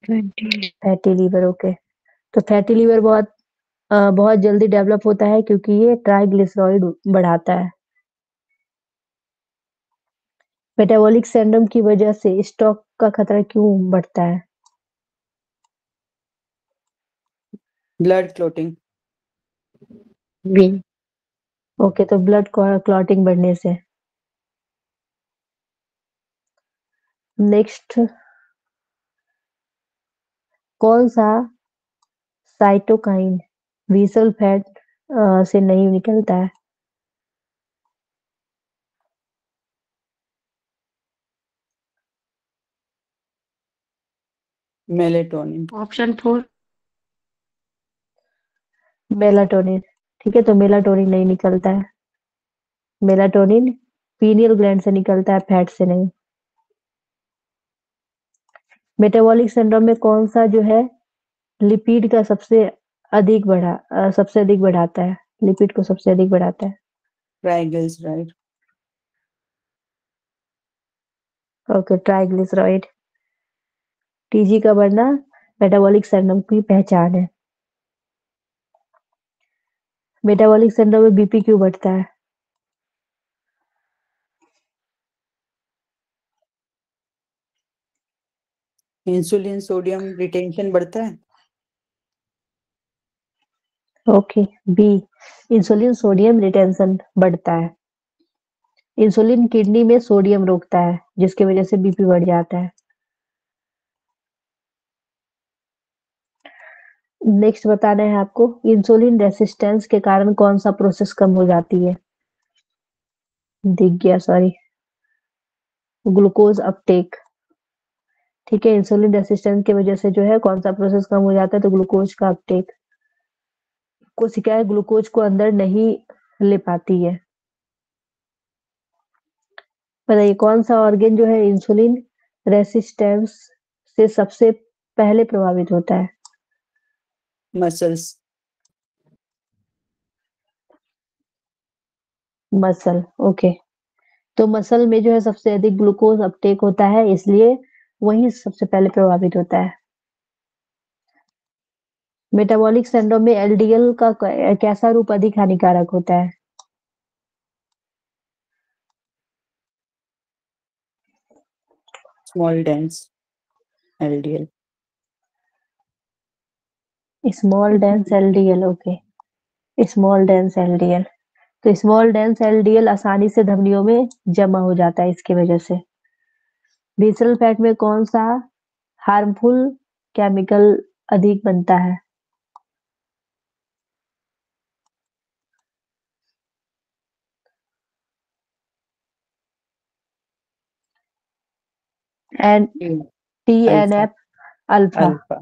A: Fatty liver. ओके, तो फैटी लीवर बहुत जल्दी डेवलप होता है क्योंकि ये ट्राइग्लिसराइड बढ़ाता है। मेटाबॉलिक सिंड्रोम की वजह से स्ट्रोक का खतरा क्यों बढ़ता है,
B: ब्लड क्लोटिंग।
C: बी।
A: ओके, तो ब्लड क्लॉटिंग बढ़ने से। नेक्स्ट, कौन सा साइटोकाइन विसरल फैट से नहीं निकलता है,
B: मेलेटोनिन।
C: ऑप्शन 4।
A: मेलाटोनिन। ठीक है, तो मेलाटोनिन नहीं निकलता है, मेलाटोनिन पीनियल ग्लैंड से निकलता है, फैट से नहीं। मेटाबॉलिक सिंड्रोम में कौन सा जो है लिपिड का सबसे अधिक बढ़ाता है, लिपिड को सबसे अधिक बढ़ाता है।
B: ट्राइग्लिसराइड।
A: Okay, triglyceride. टीजी का बढ़ना मेटाबॉलिक सिंड्रोम की पहचान है। मेटाबॉलिक सिंड्रोम में बीपी क्यों बढ़ता है,
B: इंसुलिन सोडियम रिटेंशन बढ़ता है।
A: Okay, B, insulin sodium retention बढ़ता है। इंसुलिन किडनी में सोडियम रोकता है जिसकी वजह से बीपी बढ़ जाता है। नेक्स्ट बताना है आपको इंसुलिन रेसिस्टेंस के कारण कौन सा प्रोसेस कम हो जाती है, दिख गया, सॉरी, ग्लूकोज अपटेक। ठीक है, इंसुलिन रेसिस्टेंस की वजह से जो है कौन सा प्रोसेस कम हो जाता है, तो ग्लूकोज का अपटेक। कोशिकाएं ग्लूकोज को अंदर नहीं ले पाती है। बताइए कौन सा ऑर्गन जो है इंसुलिन रेसिस्टेंस से सबसे पहले प्रभावित होता है,
B: मसल्स।
A: मसल। ओके, तो मसल में जो है सबसे अधिक ग्लूकोज अपटेक होता है, इसलिए वही सबसे पहले प्रभावित होता है। मेटाबॉलिक सिंड्रोम में एलडीएल का कैसा रूप अधिक हानिकारक होता है,
B: small dense LDL.
A: Small dense LDL. Okay, small dense LDL, तो स्मॉल डेंस एलडीएल आसानी से धमनियों में जमा हो जाता है इसकी वजह से। विसरल फैट में कौन सा हार्मफुल केमिकल अधिक बनता है, and TNF alpha.
B: Alpha.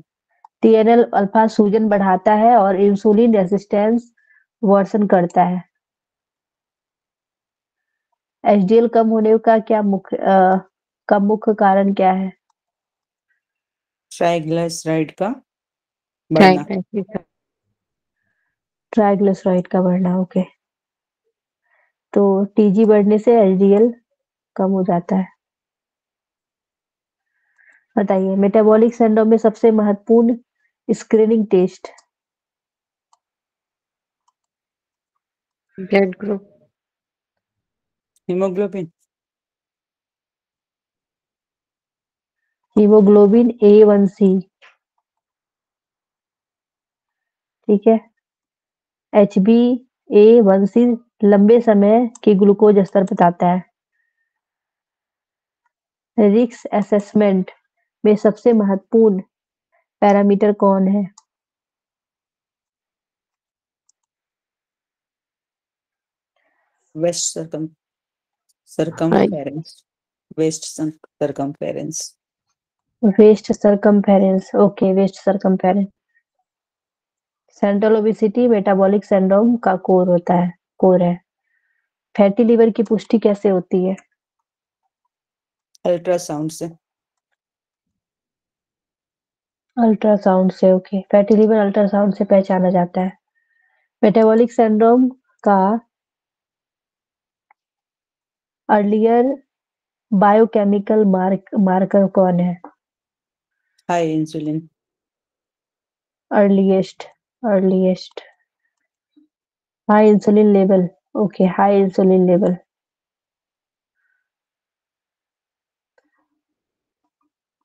A: TNL alpha सूजन बढ़ाता है और इंसुलिन रेसिस्टेंस वर्सन करता है। एचडीएल कम होने का मुख्य कारण क्या है,
B: ट्राइग्लिसराइड का बढ़ना।
A: ट्राइग्लिसराइड का बढ़ना। ओके, तो टीजी बढ़ने से एचडीएल कम हो जाता है। बताइए मेटाबॉलिक सिंड्रोम में सबसे महत्वपूर्ण screening test,
C: blood group.
B: Haemoglobin.
A: Haemoglobin A1C, ठीक है। HbA1c लंबे समय के ग्लूकोज स्तर बताता है। रिस्क असेसमेंट में सबसे महत्वपूर्ण पैरामीटर कौन है?
B: Waist circumference, waist circumference.
A: Waist circumference, okay, waist circumference. Central obesity metabolic syndrome का कोर है। फैटी लिवर की पुष्टि कैसे होती है?
B: अल्ट्रासाउंड से।
A: अल्ट्रासाउंड से, ओके। फैटी लिवर अल्ट्रासाउंड से पहचाना जाता है। मेटाबॉलिक सिंड्रोम का अर्लियर बायोकेमिकल मार्कर कौन है?
B: High insulin.
A: Earliest high insulin level, okay, high insulin level.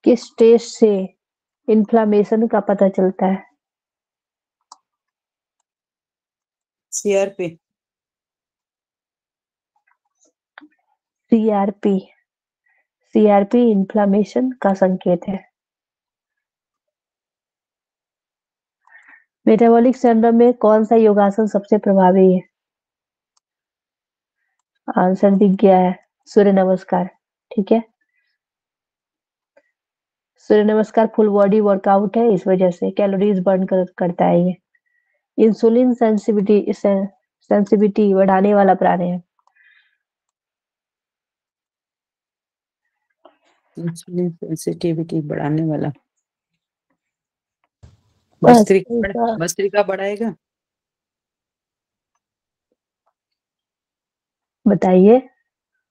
A: किस टेस्ट से इन्फ्लामेशन का पता चलता है?
B: सीआरपी।
A: सीआरपी इन्फ्लामेशन का संकेत है। मेटाबॉलिक सिंड्रोम में कौन सा योगासन सबसे प्रभावी है? आंसर दिख गया है, सूर्य नमस्कार, ठीक है। सूर्य नमस्कार फुल बॉडी वर्कआउट है, इस वजह से कैलोरीज बर्न करता है ये। इंसुलिन सेंसिटिविटी बढ़ाने वाला प्राणी है।
B: इंसुलिन सेंसिटिविटी बढ़ाने वाला
A: अच्छा,
B: भस्त्रिका बढ़ाएगा।
A: बताइए।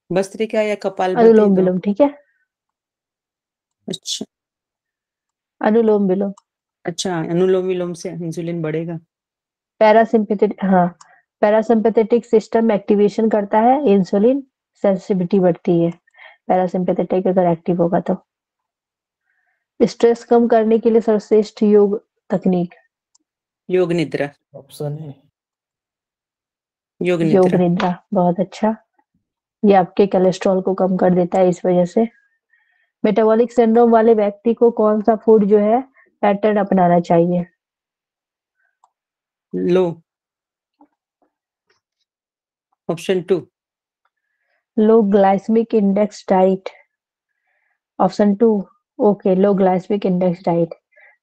B: भस्त्रिका या कपालभाति
A: अनुलोम
B: दो।
A: विलोम, ठीक है।
B: अच्छा
A: अनुलोम विलोम।
B: अच्छा, अनुलोम विलोम से इंसुलिन बढ़ेगा।
A: पैरासिम्पैथेटिक सिस्टम एक्टिवेशन करता है, इंसुलिन सेंसिटिविटी बढ़ती है। पैरासिम्पैथेटिक अगर एक्टिव होगा तो। स्ट्रेस कम करने के लिए सर्वश्रेष्ठ योग तकनीक?
B: योग निद्रा।
D: ऑप्शन है।
B: योग
A: योग
B: निद्रा।
A: निद्रा, बहुत अच्छा। ये आपके कोलेस्ट्रॉल को कम कर देता है, इस वजह से। मेटाबॉलिक सिंड्रोम वाले व्यक्ति को कौन सा फूड जो है पैटर्न अपनाना चाहिए?
B: Low. Option 2।
A: Low glycaemic index diet, option 2, okay, low glycaemic index diet.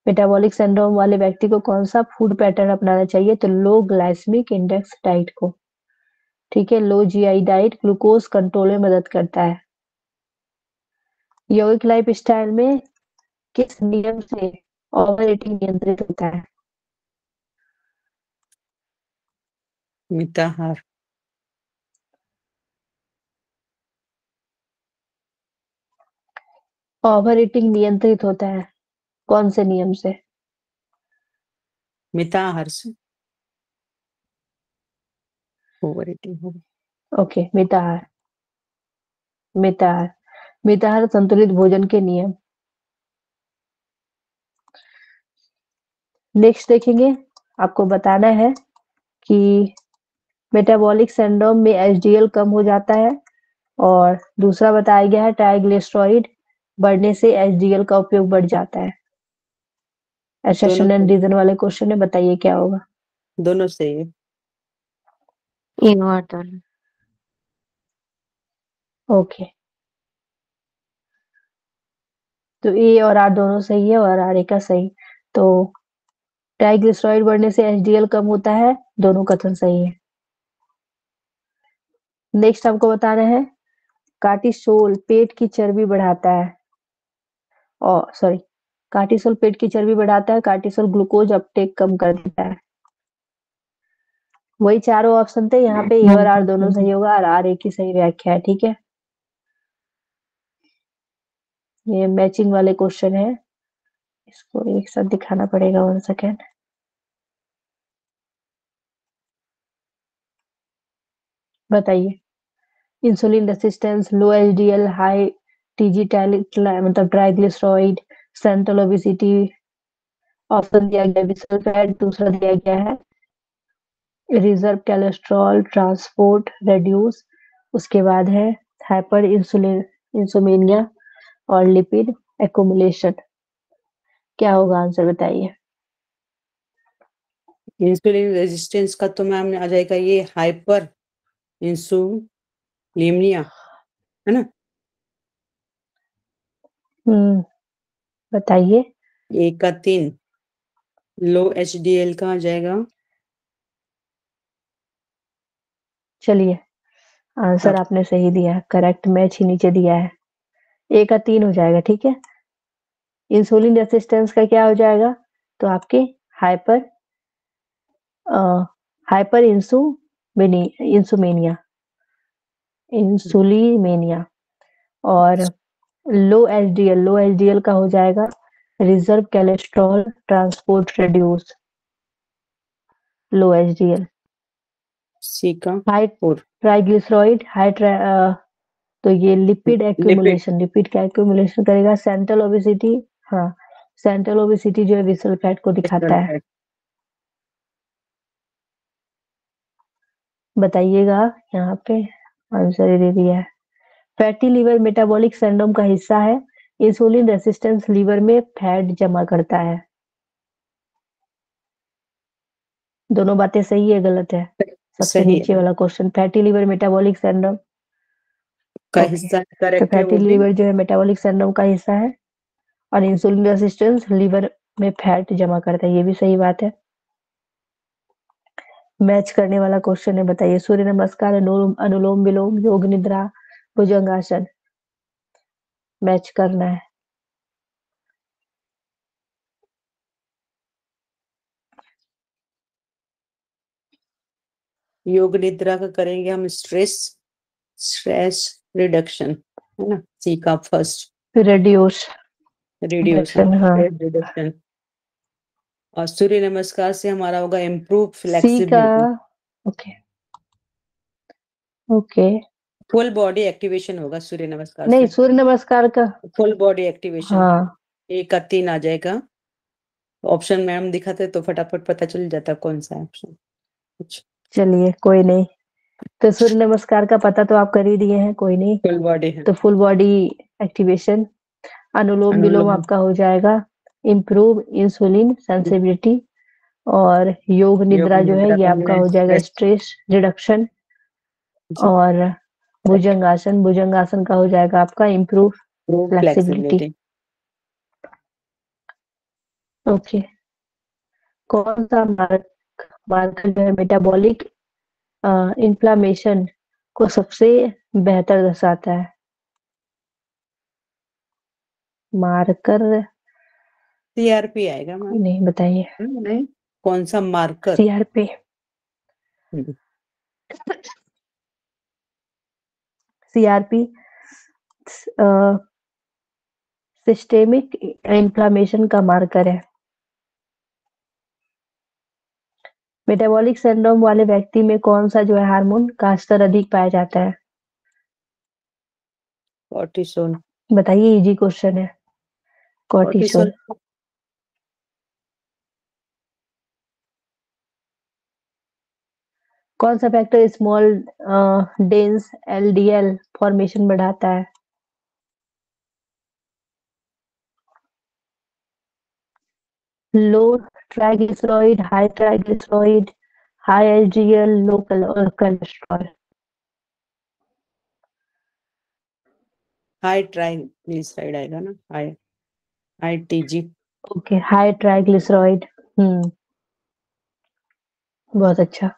A: Metabolic syndrome वाले व्यक्ति को कौन सा फूड पैटर्न अपनाना चाहिए? तो लो ग्लाइसेमिक इंडेक्स डाइट को, ठीक है। Low GI diet glucose control में मदद करता है। यौगिक लाइफ स्टाइल में किस नियम से ओवर ईटिंग नियंत्रित होता है?
B: मिताहार।
A: ओवर ईटिंग नियंत्रित होता है कौन से नियम से?
B: मिताहार से ओवर ईटिंग होगा।
A: ओके, मिताहार। मिताहार मिताहार संतुलित भोजन के नियम। नेक्स्ट देखेंगे, आपको बताना है कि मेटाबॉलिक सिंड्रोम में एचडीएल कम हो जाता है, और दूसरा बताया गया है ट्राइग्लिसराइड बढ़ने से एचडीएल का उपयोग बढ़ जाता है।
B: दोनों
A: एसेशन एंड
B: से,
A: रीजन वाले क्वेश्चन है, बताइए क्या होगा?
B: दोनों से है।
C: इन्वर्टर।
A: ओके, तो ए और आर दोनों सही है, और आर ए का सही। तो ट्राइग्लिसराइड बढ़ने से एचडीएल कम होता है, दोनों कथन सही है। नेक्स्ट आपको बताना है, कार्टिसोल पेट की चर्बी बढ़ाता है, और सॉरी, कार्टिसोल पेट की चर्बी बढ़ाता है, कार्टिसोल ग्लूकोज अपटेक कम कर देता है। वही चारों ऑप्शन थे, यहाँ पे ए और आर दोनों सही होगा, और आर ए की सही व्याख्या है, ठीक है। ये मैचिंग वाले क्वेश्चन है, इसको एक साथ दिखाना पड़ेगा, 1 सेकेंड। बताइए। इंसुलिन रेसिस्टेंस, लो एचडीएल, हाई टीजी मतलब ट्राइग्लिसराइड, सेंट्रल ओबेसिटी, ऑप्शन दिया गया विसरल फैट, दूसरा दिया गया है रिजर्व कोलेस्ट्रॉल ट्रांसपोर्ट रेड्यूस, उसके बाद है हाइपर इंसुलिन और लिपिड एक्युमुलेशन। क्या होगा आंसर बताइए।
B: इंसुलिन रेजिस्टेंस का तो मैम आ जाएगा ये हाइपर इंसुलिनिया, है ना।
A: बताइए।
B: एक का 3 लो HDL का आ जाएगा।
A: चलिए आंसर
B: अब
A: आपने सही दिया, करेक्ट मैच ही नीचे दिया है, ए का 3 हो जाएगा। ठीक है, इंसुलिन रेसिस्टेंस का क्या हो जाएगा, तो आपके हाइपर हाइपर इंसुलिमेनिया और लो एचडीएल का हो जाएगा रिजर्व कोलेस्ट्रॉल ट्रांसपोर्ट रेड्यूस, लो एचडीएल।
B: C का
A: हाई
B: 4
A: ट्राइग्लिसराइड तो ये लिपिड
B: लिपिड
A: का एक्यूमुलेशन करेगा। सेंट्रल ओबेसिटी, हाँ सेंट्रल ओबेसिटी जो है विसरल फैट को दिखाता है। बताइएगा, यहाँ पे आंसर दे दिया है। फैटी लीवर मेटाबॉलिक सिंड्रोम का हिस्सा है, इंसुलिन रेसिस्टेंस लीवर में फैट जमा करता है। दोनों बातें सही है गलत है। सबसे
B: सही
A: नीचे
B: है
A: वाला question, fatty liver metabolic syndrome
B: का
A: ओके,
B: हिस्सा
A: तो
B: करेक्ट है
A: फैटी
B: वो भी।
A: लीवर जो है मेटाबॉलिक सिंड्रोम का हिस्सा है और इंसुलिन रेसिस्टेंस लीवर में फैट जमा करता है, ये भी सही बात है। मैच करने वाला क्वेश्चन है, बताइए। सूर्य नमस्कार, अनुलोम विलोम, योग निद्रा, भुजंगासन, मैच करना है।
B: योग निद्रा का करेंगे हम स्ट्रेस रिडक्शन, है ना। C का फर्स्ट
A: रिड्यूस
B: रिड्यूस, हाँ
A: रिडक्शन, हाँ।
B: Stress reduction. और सूर्य नमस्कार से हमारा होगा इम्प्रूव
A: सी का
B: flexibility,
A: okay okay
B: full body activation होगा सूर्य नमस्कार
A: नहीं,
B: से,
A: सूर्य नमस्कार का
B: फुल बॉडी एक्टिवेशन।
A: हाँ
B: 1 का 3 आ जाएगा। ऑप्शन मैम दिखाते तो फटाफट पता चल जाता कौन सा ऑप्शन।
A: चलिए कोई नहीं, तो सूर्य नमस्कार का पता तो आप कर ही दिए हैं, कोई नहीं।
B: फुल बॉडी है।
A: तो फुल बॉडी एक्टिवेशन, अनुलोम विलोम
B: अनुलोम
A: आपका हो जाएगा इम्प्रूव इंसुलिन सेंसिबिलिटी और योग
B: योग
A: निद्रा जो है
B: निद्रा
A: ये
B: का
A: आपका
B: हमने
A: हो जाएगा
B: स्ट्रेस
A: स्ट्रेस रिडक्शन और भुजंगासन का हो जाएगा आपका इम्प्रूव फ्लेक्सिबिलिटी।
B: फ्लेक्सिबिलिटी।
A: ओके, कौन सा मार्कर जो है मेटाबॉलिक इन्फ्लामेशन को सबसे बेहतर दर्शाता है। मार्कर
B: CRP आएगा
A: कोई
B: मैम।
A: नहीं, बताइए।
B: नहीं, कौन सा marker.
A: CRP CRP systemic inflammation का मार्कर है। मेटाबॉलिक सिंड्रोम वाले व्यक्ति में कौन सा जो है हार्मोन का स्तर अधिक पाया जाता है।
B: कॉर्टिसोल।
A: बताइए, इजी क्वेश्चन है।
B: कॉर्टिसोल।
A: कॉर्टिसोल। कौन सा factor small dense LDL formation बढ़ाता है। Low triglyceride, high triglyceride, high LDL, low cholesterol.
B: High triglyceride आएगा ना, high TG।
A: Okay, high triglyceride. बहुत अच्छा।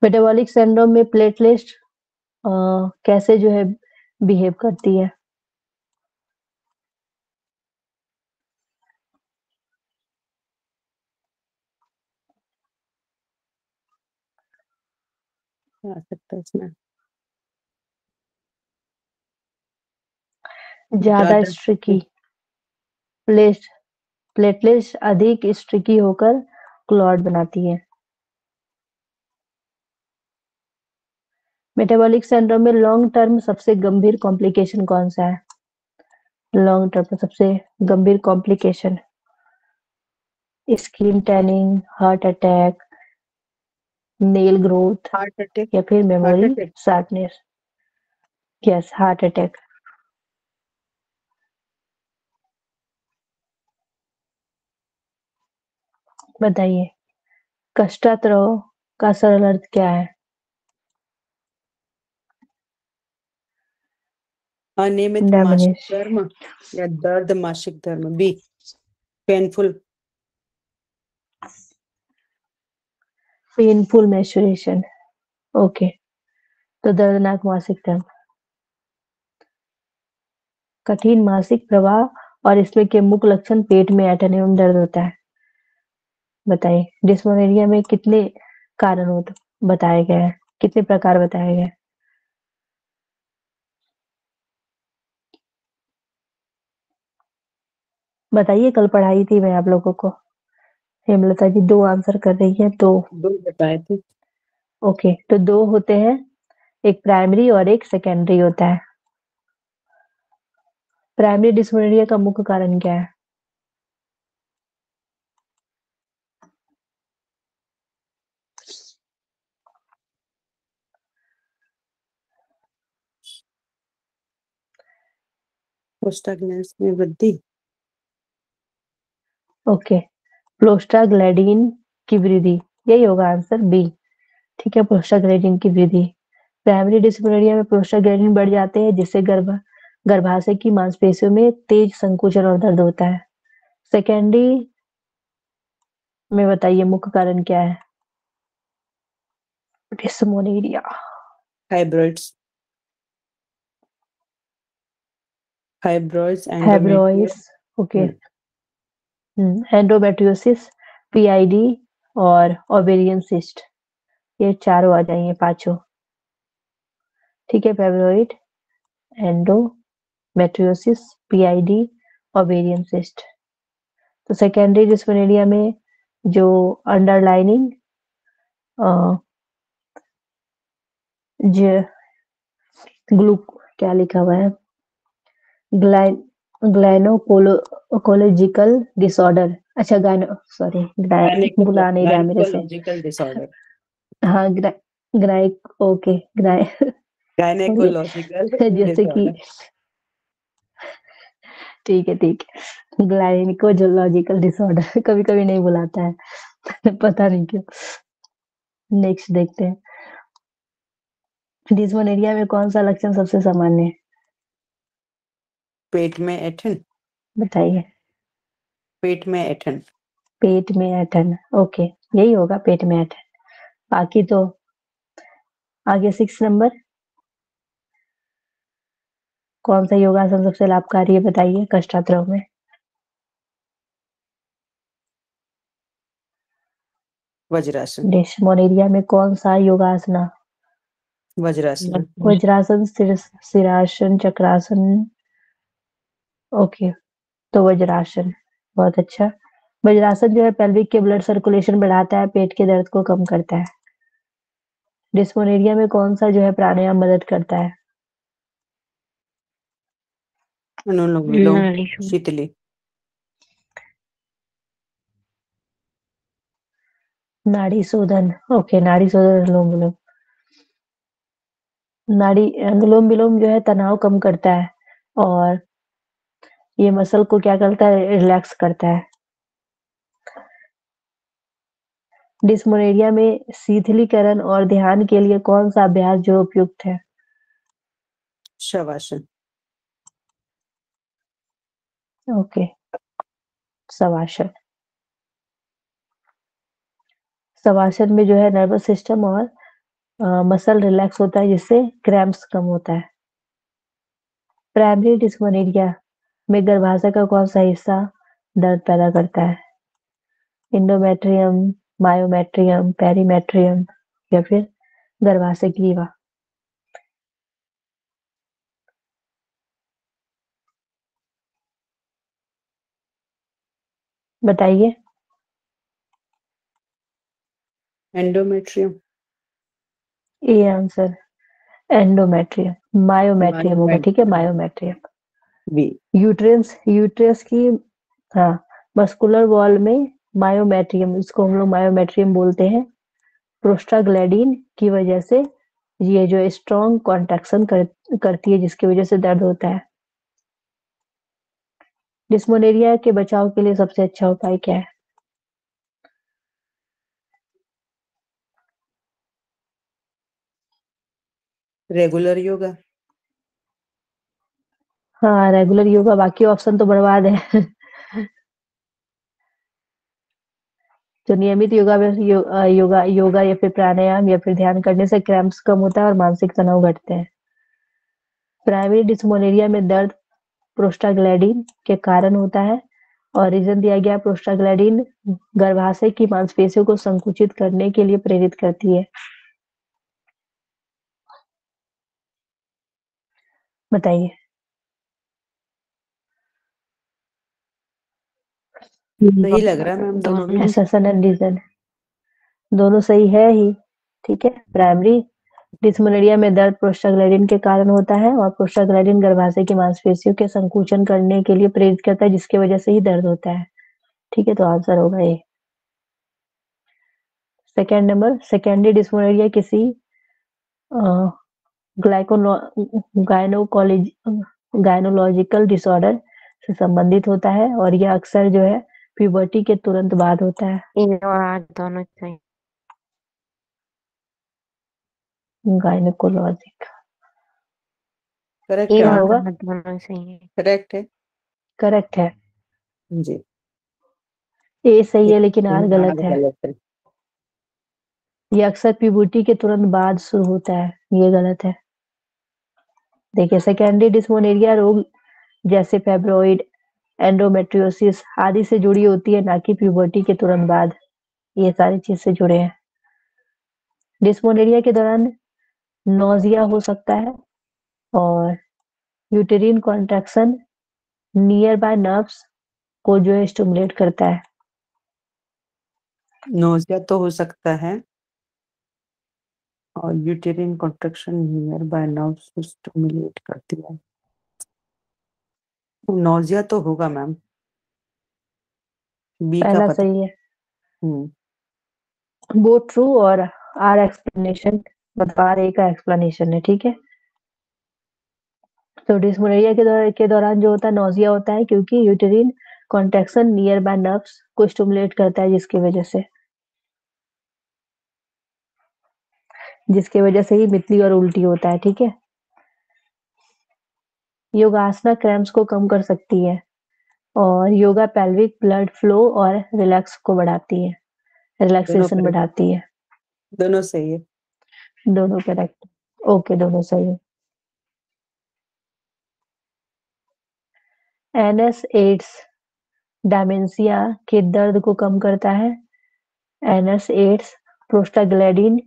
A: मेटाबॉलिक सिंड्रोम में प्लेटलेट कैसे जो है बिहेव करती है।
B: आ सकता है इसमें
A: ज्यादा
B: ज्यादा।
A: स्ट्रिकी प्लेटलेट्स अधिक स्ट्रिकी होकर क्लॉट बनाती है। मेटाबॉलिक सिंड्रोम में लॉन्ग टर्म सबसे गंभीर कॉम्प्लिकेशन कौन सा है? लॉन्ग टर्म में सबसे गंभीर complication skin tanning, heart attack, nail growth
B: heart attack,
A: या फिर
B: heart
A: memory
B: attack,
A: sharpness. Yes, heart attack. बताइए, कष्टात्रय का सरल अर्थ क्या है?
B: अनियमित मासिक
A: डोमिनेशन,
B: धर्म या दर्द मासिक धर्म। B, painful.
A: Painful menstruation. Okay, तो दर्दनाक मासिक धर्म, कठिन मासिक प्रवाह और इसमें के मुख्य लक्षण पेट में ऐंठन एवं दर्द होता है। बताइए, डिस्मेनोरिया में कितने कारण होते बताए गए हैं, कितने प्रकार बताए गए हैं? बताइए, कल पढ़ाई थी मैं आप लोगों को। हेमलता जी 2 आंसर कर रही है, तो
B: 2 बताए थे।
A: ओके, तो 2 होते हैं, एक प्राइमरी और एक सेकेंडरी होता है। प्राइमरी डिस्मेनोरिया का मुख्य कारण क्या है?
B: प्रोस्टाग्लैंड्स में वृद्धि।
A: ओके, प्रोस्टाग्लैंडिन की वृद्धि, यही होगा आंसर बी। ठीक है, प्रोस्टाग्लैंडिन की वृद्धि। प्राइमरी डिस्मेनोरिया में प्रोस्टाग्लैंडिन बढ़ जाते हैं, जिससे गर्भाशय की मांसपेशियों में तेज संकुचन और दर्द होता है। सेकेंडरी में बताइए मुख्य कारण क्या है? Dysmenorrhoea.
B: Fibroids, endometrium.
A: Fibroids. Okay, endometriosis, PID और ओवेरियन सिस्ट, ये चारों आ जाएंगे, पांचों। ठीक है, fibroid, endometriosis, PID, ovarian cyst. तो सेकेंडरी डिस्मेनोरिया में जो अंडरलाइनिंग ग्लू क्या लिखा हुआ है, ग्लाइनोकोलॉजिकल डिसऑर्डर। अच्छा, सॉरी, बुला नहीं रहा मेरे से।
B: Gynaecological disorder.
A: हाँ, ओके, सॉरी,
B: गायनेकोलॉजिकल
A: जैसे कि
B: डिसऑर्डर।
A: ठीक है, ठीक है, ग्लाइकोलॉजिकल डिसऑर्डर कभी कभी नहीं बुलाता है पता नहीं क्यों। नेक्स्ट देखते हैं, डिस्मेनोरिया में कौन सा लक्षण सबसे सामान्य है?
B: पेट में ऐंठन।
A: बताइए।
B: पेट में ऐंठन।
A: पेट में ऐंठन, ओके, यही होगा, पेट में ऐंठन। बाकी तो आगे 6 नंबर, कौन सा योगासन सबसे लाभकारी है? बताइए, कष्टात्रय में।
B: वज्रासन।
A: डिस्मेनोरिया में कौन सा योगासना?
B: वज्रासन।
A: वज्रासन, सिरासन, चक्रासन। ओके, तो वज्रासन, बहुत अच्छा। वज्रासन जो है पेल्विक के ब्लड सर्कुलेशन बढ़ाता है, पेट के दर्द को कम करता है। डिस्मेनोरिया में कौन सा जो है प्राणायाम मदद करता है?
B: अनुलोम विलोम,
C: नाड़ी शोध।
B: शीतली।
A: नाड़ी शोधन, ओके, नाड़ी शोधन, अनुलोम विलोम। अनुलोम विलोम जो है तनाव कम करता है, और ये मसल को क्या करता है? रिलैक्स करता है। डिस्मेनोरिया में शिथिलीकरण और ध्यान के लिए कौन सा अभ्यास जो उपयुक्त है?
B: शवासन।
A: ओके, शवासन। शवासन में जो है नर्वस सिस्टम और मसल रिलैक्स होता है, जिससे क्रैम्प्स कम होता है। प्राइमरी डिस्मेनोरिया में गर्भाशय का कौन सा हिस्सा दर्द पैदा करता है? इंडोमेट्रियम, मायोमेट्रियम, पेरीमेट्रियम या फिर गर्भाशय ग्रीवा? बताइए।
B: Endometrium.
A: A answer. Endometrium, myometrium होगा, ठीक है, मायोमेट्रियम।
B: बी।
A: यूट्रस की, हाँ, मस्कुलर वॉल में मायोमेट्रियम, इसको हम लोग मायोमेट्रियम बोलते हैं। प्रोस्टाग्लैंडिन की वजह से ये जो स्ट्रॉन्ग कॉन्ट्रैक्शन करती है, जिसकी वजह से दर्द होता है। डिस्मेनोरिया के बचाव के लिए सबसे अच्छा उपाय क्या है?
B: रेगुलर योगा।
A: हाँ, रेगुलर योगा, बाकी ऑप्शन तो बर्बाद है। तो नियमित योगा में योगा या फिर प्राणायाम या फिर ध्यान करने से क्रैम्प्स कम होता है और मानसिक तनाव घटते हैं। प्राइमरी डिस्मेनोरिया में दर्द प्रोस्टाग्लैंडिन के कारण होता है और रीजन दिया गया, प्रोस्टाग्लैंडिन गर्भाशय की मांसपेशियों को संकुचित करने के लिए प्रेरित करती है। बताइए।
B: सही लग रहा है मैम दोनों भी।
A: एसेसन एंड रीजन दोनों सही है ही, ठीक है। प्राइमरी डिस्मेनोरिया में दर्द प्रोस्टाग्लैंडिन के कारण होता है और प्रोस्टाग्लैंडिन गर्भाशय की मांसपेशियों के संकुचन करने के लिए प्रेरित करता है, जिसकी वजह से ही दर्द होता है, ठीक है। तो आंसर होगा ए। सेकेंड नंबर, सेकेंडरी डिस्मेनोरिया किसी गायनोलॉजिकल डिसऑर्डर से संबंधित होता है और यह अक्सर जो है प्यूबर्टी के तुरंत बाद होता है।
C: इन और आर दोनों सही।
A: गायनोकोलॉजिक
B: करेक्ट
C: इन
B: है
A: क्या
C: और
B: मैम।
A: होगा?
C: आर दोनों सही है।
B: करेक्ट है
A: करेक्ट है।
B: जी।
A: ए सही है लेकिन आर
B: आर
A: गलत है।
B: गलत है।
A: ये अक्सर प्यूबर्टी के तुरंत बाद शुरू होता है, ये गलत है। देखिए, सेकेंडरी डिस्मेनोरिया रोग जैसे फाइब्रॉइड, एंडोमेट्रियोसिस आदि से जुड़ी होती है, ना कि प्यूबर्टी के तुरंत बाद। ये सारी चीज से जुड़े हैं। डिस्मेनोरिया के दौरान नौजिया हो सकता है और uterine contraction near by nerves को जो है स्टिमुलेट करता है।
B: नोजिया तो हो सकता है और uterine contraction near by nerves को स्टिमुलेट करती है। नोजिया तो होगा मैम, बी का
A: पहला
B: पता।
A: सही है।
B: हम्म।
A: बोथ ट्रू और आर एक्सप्लेनेशन, मतलब आर ए का एक्सप्लेनेशन है, ठीक है। तो डिस्मेनोरिया के दौरान जो होता है नौजिया होता है, क्योंकि यूटेरिन कॉन्ट्रैक्शन नियर बाय नर्व्स को स्टिमुलेट करता है, जिसकी वजह से ही मितली और उल्टी होता है, ठीक है। योगासना क्रैम्प्स को कम कर सकती है और योगा पेल्विक ब्लड फ्लो और रिलैक्स को बढ़ाती है,
B: दोनों
A: रिलैक्सेशन
B: करेक्ट।
A: बढ़ाती है।
B: दोनों सही है।
A: दोनों करेक्ट। ओके, दोनों सही है। एनएस एड्स डायमेंशिया के दर्द को कम करता है। एनएस एड्स प्रोस्टाग्लैंडिन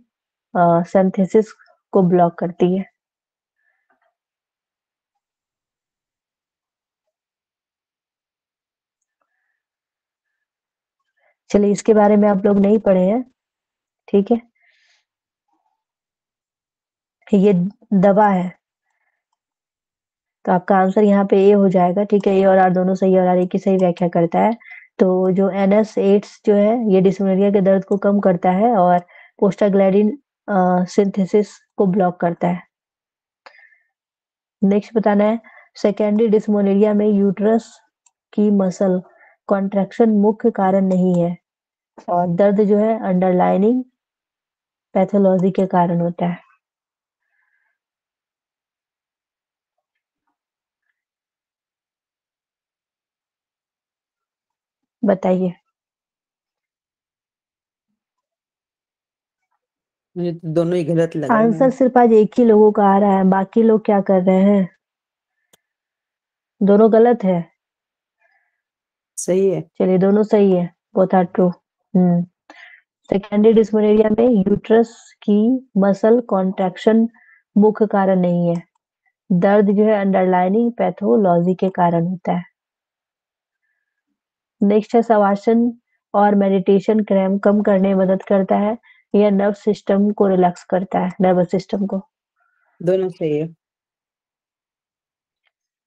A: सिंथेसिस को ब्लॉक करती है। चलिए, इसके बारे में आप लोग नहीं पढ़े हैं, ठीक है। ये दवा है, तो आपका आंसर यहाँ पे ए हो जाएगा, ठीक है। ए और आर दोनों सही और आर ए की सही व्याख्या करता है। तो जो एनएस एड्स जो है ये डिस्मेनोरिया के दर्द को कम करता है और प्रोस्टाग्लैंडिन सिंथेसिस को ब्लॉक करता है। नेक्स्ट बताना है, सेकेंडरी डिस्मेनोरिया में यूट्रस की मसल कॉन्ट्रैक्शन मुख्य कारण नहीं है और दर्द जो है अंडरलाइनिंग पैथोलॉजी के कारण होता है। बताइए।
B: मुझे तो दोनों ही गलत लग रहे हैं
A: आंसर
B: मैम।
A: सिर्फ आज एक ही लोगों का आ रहा है, बाकी लोग क्या कर रहे हैं? दोनों गलत है।
B: सही है।
A: चलिए, दोनों सही है, both are true. Secondary dysmenorrhoea में यूट्रस की मसल कॉन्ट्रैक्शन मुख्य कारण नहीं है, दर्द जो है अंडरलाइनिंग पैथोलॉजी के कारण होता है। नेक्स्ट है, शवासन और मेडिटेशन क्रैम्प कम करने में मदद करता है, यह नर्व सिस्टम को रिलैक्स करता है, नर्वस सिस्टम को।
B: दोनों सही है।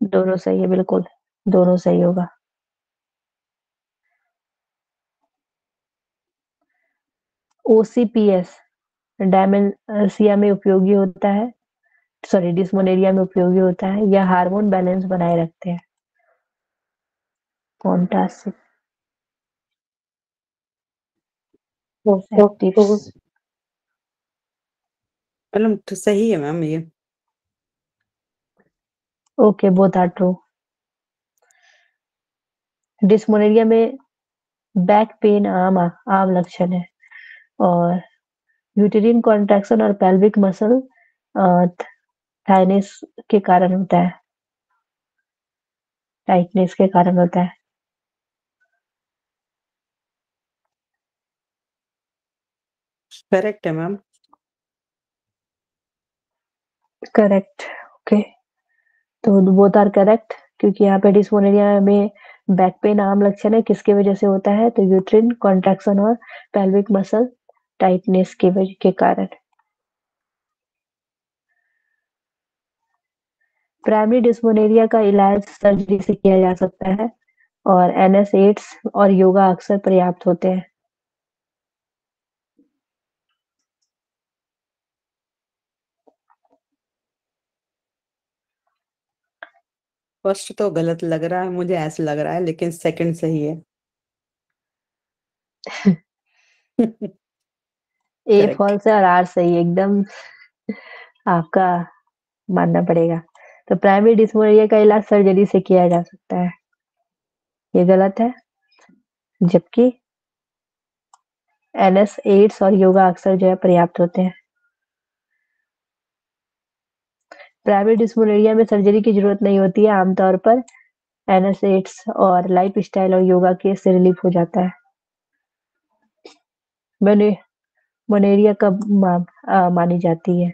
A: दोनों सही है, बिल्कुल दोनों सही होगा। OCPS डायमेंशिया में उपयोगी होता है, सॉरी डिस्मोनेरिया में उपयोगी होता है। यह हार्मोन बैलेंस बनाए रखते हैं। कॉन्ट्रासेप्टिव्स
B: मैडम तो सही है मैम ये।
A: Okay, both are true. Dysmenorrhea में बैक पेन आम लक्षण है, और यूटेरिन कॉन्ट्रैक्शन और पेल्विक मसल थाइनेस के कारण होता है, टाइटनेस के कारण होता है।
B: करेक्ट है मैम।
A: Correct, okay. तो बोथ आर करेक्ट, क्योंकि यहाँ पे डिस्मोनेरिया में बैक पेन आम लक्षण है। किसकी वजह से होता है? तो यूट्रिन कॉन्ट्रैक्शन और पेल्विक मसल टाइटनेस के वजह के कारण। प्राइमरी डिस्मोनेरिया का इलाज सर्जरी से किया जा सकता है, और NSAIDs और योगा अक्सर पर्याप्त होते हैं।
B: फर्स्ट तो गलत लग रहा है मुझे, ऐसा लग रहा है, लेकिन सेकंड सही है।
A: A
B: correct.
A: फॉल्स है और आर सही है, एकदम आपका मानना पड़ेगा। तो प्राइमरी डिस्मोनिया का इलाज सर्जरी से किया जा सकता है, ये गलत है। जबकि NSAIDs और योगा अक्सर जो है पर्याप्त होते हैं। प्राइमरी डिस्मोनिया में सर्जरी की जरूरत नहीं होती है, आमतौर पर NSAIDs और लाइफस्टाइल और योगा के से रिलीफ हो जाता है। मैंने मोनेरिया कब मानी जाती है?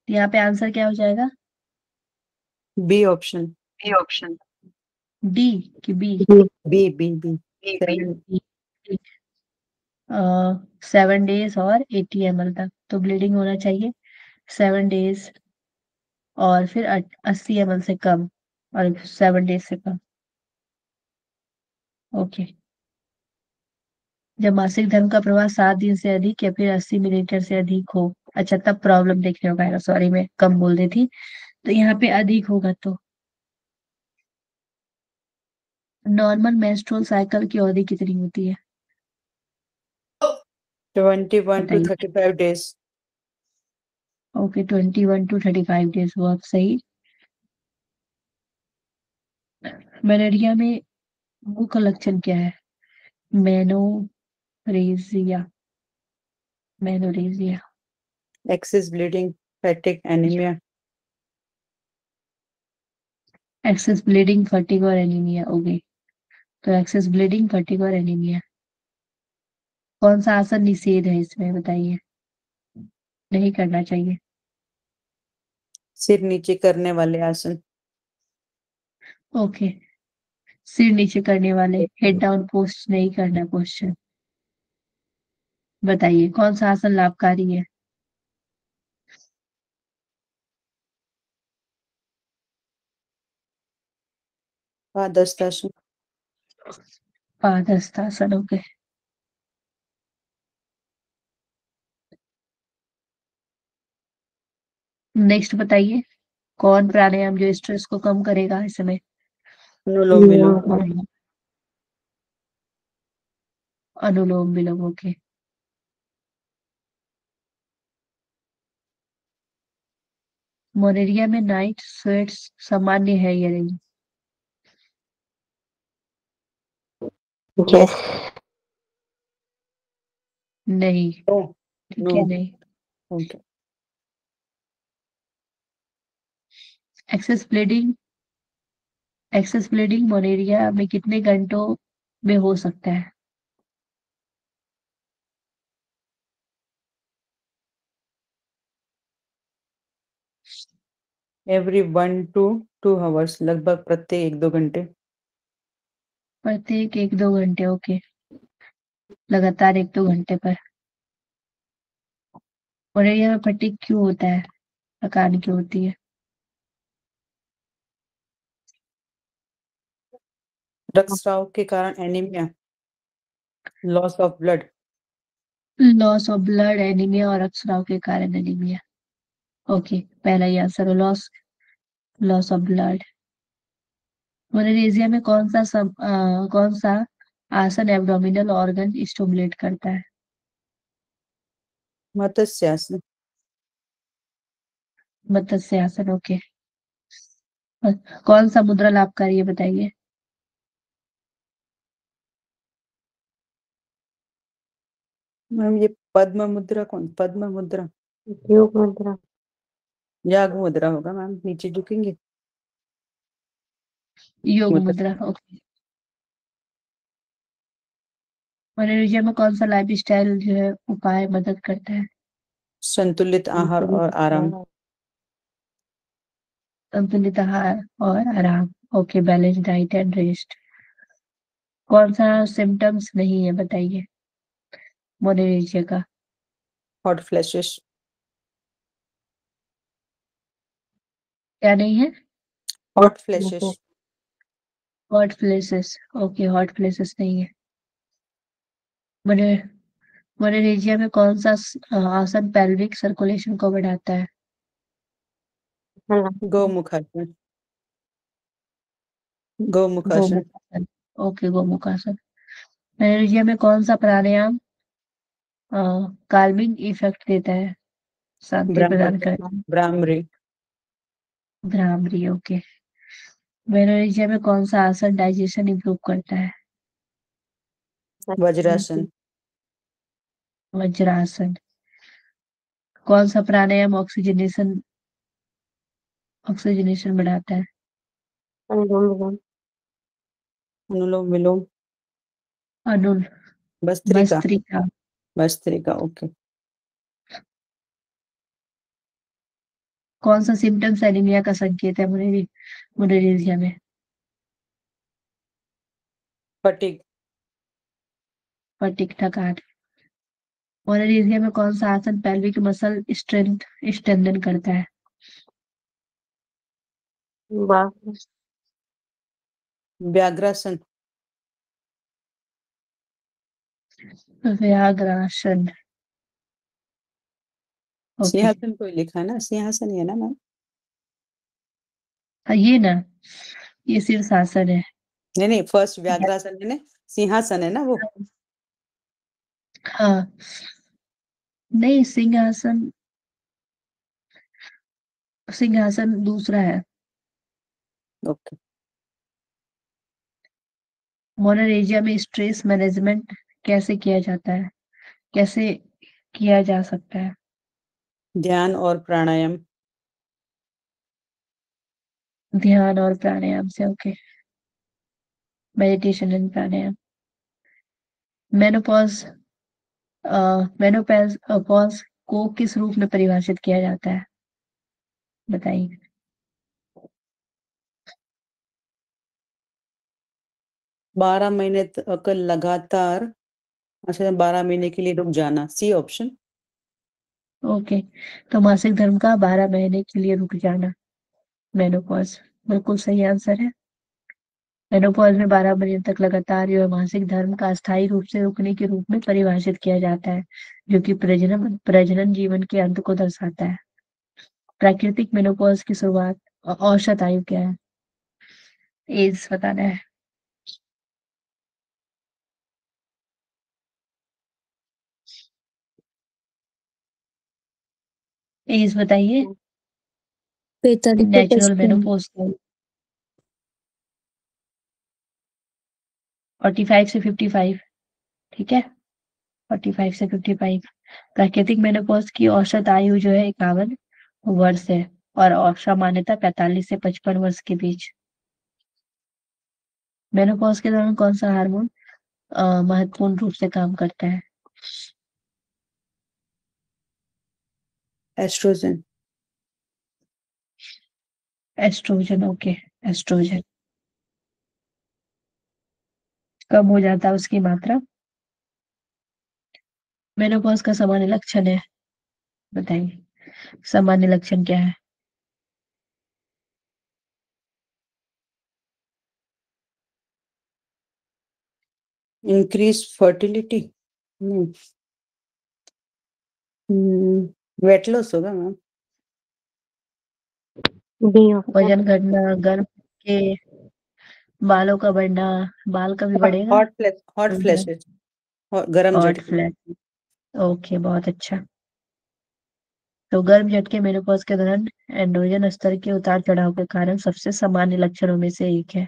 A: यहाँ पे आंसर क्या हो जाएगा?
B: B option.
A: B option. D कि B?
B: B B B. Seven.
A: 7 days और 80 ml तक तो ब्लीडिंग होना चाहिए। 7 डेज और फिर 80 ml से कम, और 7 डेज से कम। ओके। जब मासिक धर्म का प्रवाह 7 दिन से अधिक या फिर 80 मिलीलीटर से अधिक हो, अच्छा तब प्रॉब्लम देखने को आएगा। सॉरी, मैं कम बोल रही थी, तो यहाँ पे अधिक होगा। तो नॉर्मल मेंस्ट्रुअल साइकिल की अवधि कितनी होती है?
B: 21 to
A: बताइए।
B: 35 days।
A: ओके, 21 to 35 डेज, बहुत सही। मलेरिया में मुख्य लक्षण क्या है? Menorrhagia. Menorrhagia.
B: Excess bleeding, fatigue, anaemia.
A: Excess bleeding, fatigue और एनीमिया। ओके, तो एक्सेस ब्लीडिंग, फटीग और एनीमिया। कौन सा आसन निषेध है इसमें, बताइए? नहीं करना चाहिए।
B: सिर नीचे करने वाले आसन।
A: ओके, सिर नीचे करने वाले, हेड डाउन पोस्ट नहीं करना क्वेश्चन। बताइए कौन सा आसन लाभकारी है?
B: पादहस्तासन।
A: पादहस्तासन। ओके, नेक्स्ट बताइए, कौन प्राणायाम जो स्ट्रेस को कम करेगा इस समय?
B: अनुलोम विलोम।
A: अनुलोम विलोम। ओके। मोनेरिया में नाइट स्वेट्स सामान्य है या नहीं?
B: यस।
A: नहीं,
B: नो।
A: ठीक
B: नो।
A: है, नहीं।
B: Okay.
A: Excess bleeding, excess bleeding मोनेरिया में कितने घंटों में हो सकता है?
B: एवरी 1 to 2 hours, लगभग प्रत्येक 1-2 घंटे।
A: प्रत्येक 1-2 घंटे। ओके, लगातार 1-2 घंटे पर। मोनेरिया में फटीग क्यों होता है? प्रकार की होती है?
B: रक्तस्राव के कारण anemia, loss of blood,
A: loss of blood, anemia और रक्तस्राव के कारण एनीमिया। ओके, पहला ही answer loss loss of blood. मोनालिसिया में कौन सा आसन एब्डोमिनल ऑर्गन स्टिमुलेट करता है?
B: मत्स्यासन,
A: मत्स्य आसन। ओके। कौन सा मुद्रा लाभकारी है बताइए?
B: मैम ये पद्म मुद्रा पद्म मुद्रा,
C: योग मुद्रा।
B: याग मुद्रा होगा मैम, नीचे झुकेंगे।
A: योग
B: मुद्रा,
A: मुद्रा। ओके। मोनालिसिया में कौन सा लाइफ स्टाइल जो है उपाय मदद करता है?
B: संतुलित आहार और आराम,
A: संतुलित आहार और आराम। Okay, balance diet and rest. कौन सा सिम्टम्स नहीं है बताइए मोनालिसिया का?
B: हॉट फ्लैशेस,
A: क्या नहीं है?
B: Hot flashes,
A: hot flashes. Okay, hot flashes नहीं है। मोने मोनालिसिया में कौन सा आसन पेल्विक सर्कुलेशन को बढ़ाता है?
B: गोमुखासन, गोमुखासन,
A: गोमुखासन। ओके, गोमुखासन। मोनालिसिया में कौन सा प्राणायाम काल्मिंग इफेक्ट देता है, शांति प्रदान
B: भ्रामरी,
A: करता है?
B: भ्रामरी,
A: भ्रामरी। ओके। मोनालिसिया में कौन सा आसन डाइजेशन इंप्रूव करता है?
B: वज्रासन,
A: वज्रासन। कौन सा प्राणायाम ऑक्सीजनेशन बढ़ाता है?
B: अनुलोम विलोम,
A: अनुल
B: भस्त्रिका,
A: भस्त्रिका।
B: भस्त्रिका, ओके।
A: कौन सा सिम्टम्स एनीमिया का संकेत है मोनालिसिया में?
B: फटीग,
A: फटीग, थकान। मोनालिसिया में कौन सा आसन पेल्विक मसल स्ट्रेंथन करता है?
B: व्याघ्रासन,
A: व्याघ्रासन। ओके।
B: सिंहासन कोई लिखा है ना, सिंहासन ही है ना मैम?
A: ये ना, ये शीर्षासन है।
B: नहीं नहीं, फर्स्ट व्याघ्रासन है ना, सिंहासन है ना वो।
A: हाँ, नहीं, सिंहासन सिंहासन दूसरा है।
B: ओके।
A: मोनालिसिया में स्ट्रेस मैनेजमेंट कैसे किया जाता है, कैसे किया जा सकता है?
B: ध्यान और प्राणायाम,
A: ध्यान और प्राणायाम से। Okay, meditation and pranayama. Menopause menopause को किस रूप में परिभाषित किया जाता है बताइए?
B: 12 महीने तक लगातार, अच्छा 12 महीने के लिए रुक जाना, सी ऑप्शन।
A: ओके, तो मासिक धर्म का 12 महीने के लिए रुक जाना, मेनोपॉज बिल्कुल सही आंसर है। मेनोपॉज में 12 महीने तक लगातार जो है मासिक धर्म का अस्थायी रूप से रुकने के रूप में परिभाषित किया जाता है, जो कि प्रजनन जीवन के अंत को दर्शाता है। प्राकृतिक मेनोपॉज की शुरुआत औसत आयु क्या है? एज बताना है। एज बताइए।
C: 45 से
A: नेचुरल
C: 55।
A: मेनोपॉज 45 से 55। ठीक है, 45 से 55। प्राकृतिक मेनोपॉज की औसत आयु जो है 51 वर्ष है, और सामान्यतः 45 से 55 वर्ष के बीच। मेनोपॉज के दौरान कौन सा हार्मोन महत्वपूर्ण रूप से काम करता है?
B: Estrogen,
A: estrogen. Okay, estrogen. कम हो जाता है उसकी मात्रा। मेनोपॉज का सामान्य लक्षण है बताइए? सामान्य लक्षण क्या है?
B: इंक्रीज फर्टिलिटी, वेट लॉस होगा मैम।
C: D option.
A: वजन घटना, गर्भ के बालों का बढ़ना, बाल का भी बढ़ेगा।
B: हॉट फ्लैशेज, गरम
A: हॉट
B: झटके।
A: फ्लैश। ओके, बहुत अच्छा। तो गर्भ झटके मेनोपॉज के दौरान एंड्रोजन स्तर के उतार चढ़ाव के कारण सबसे सामान्य लक्षणों में से एक है।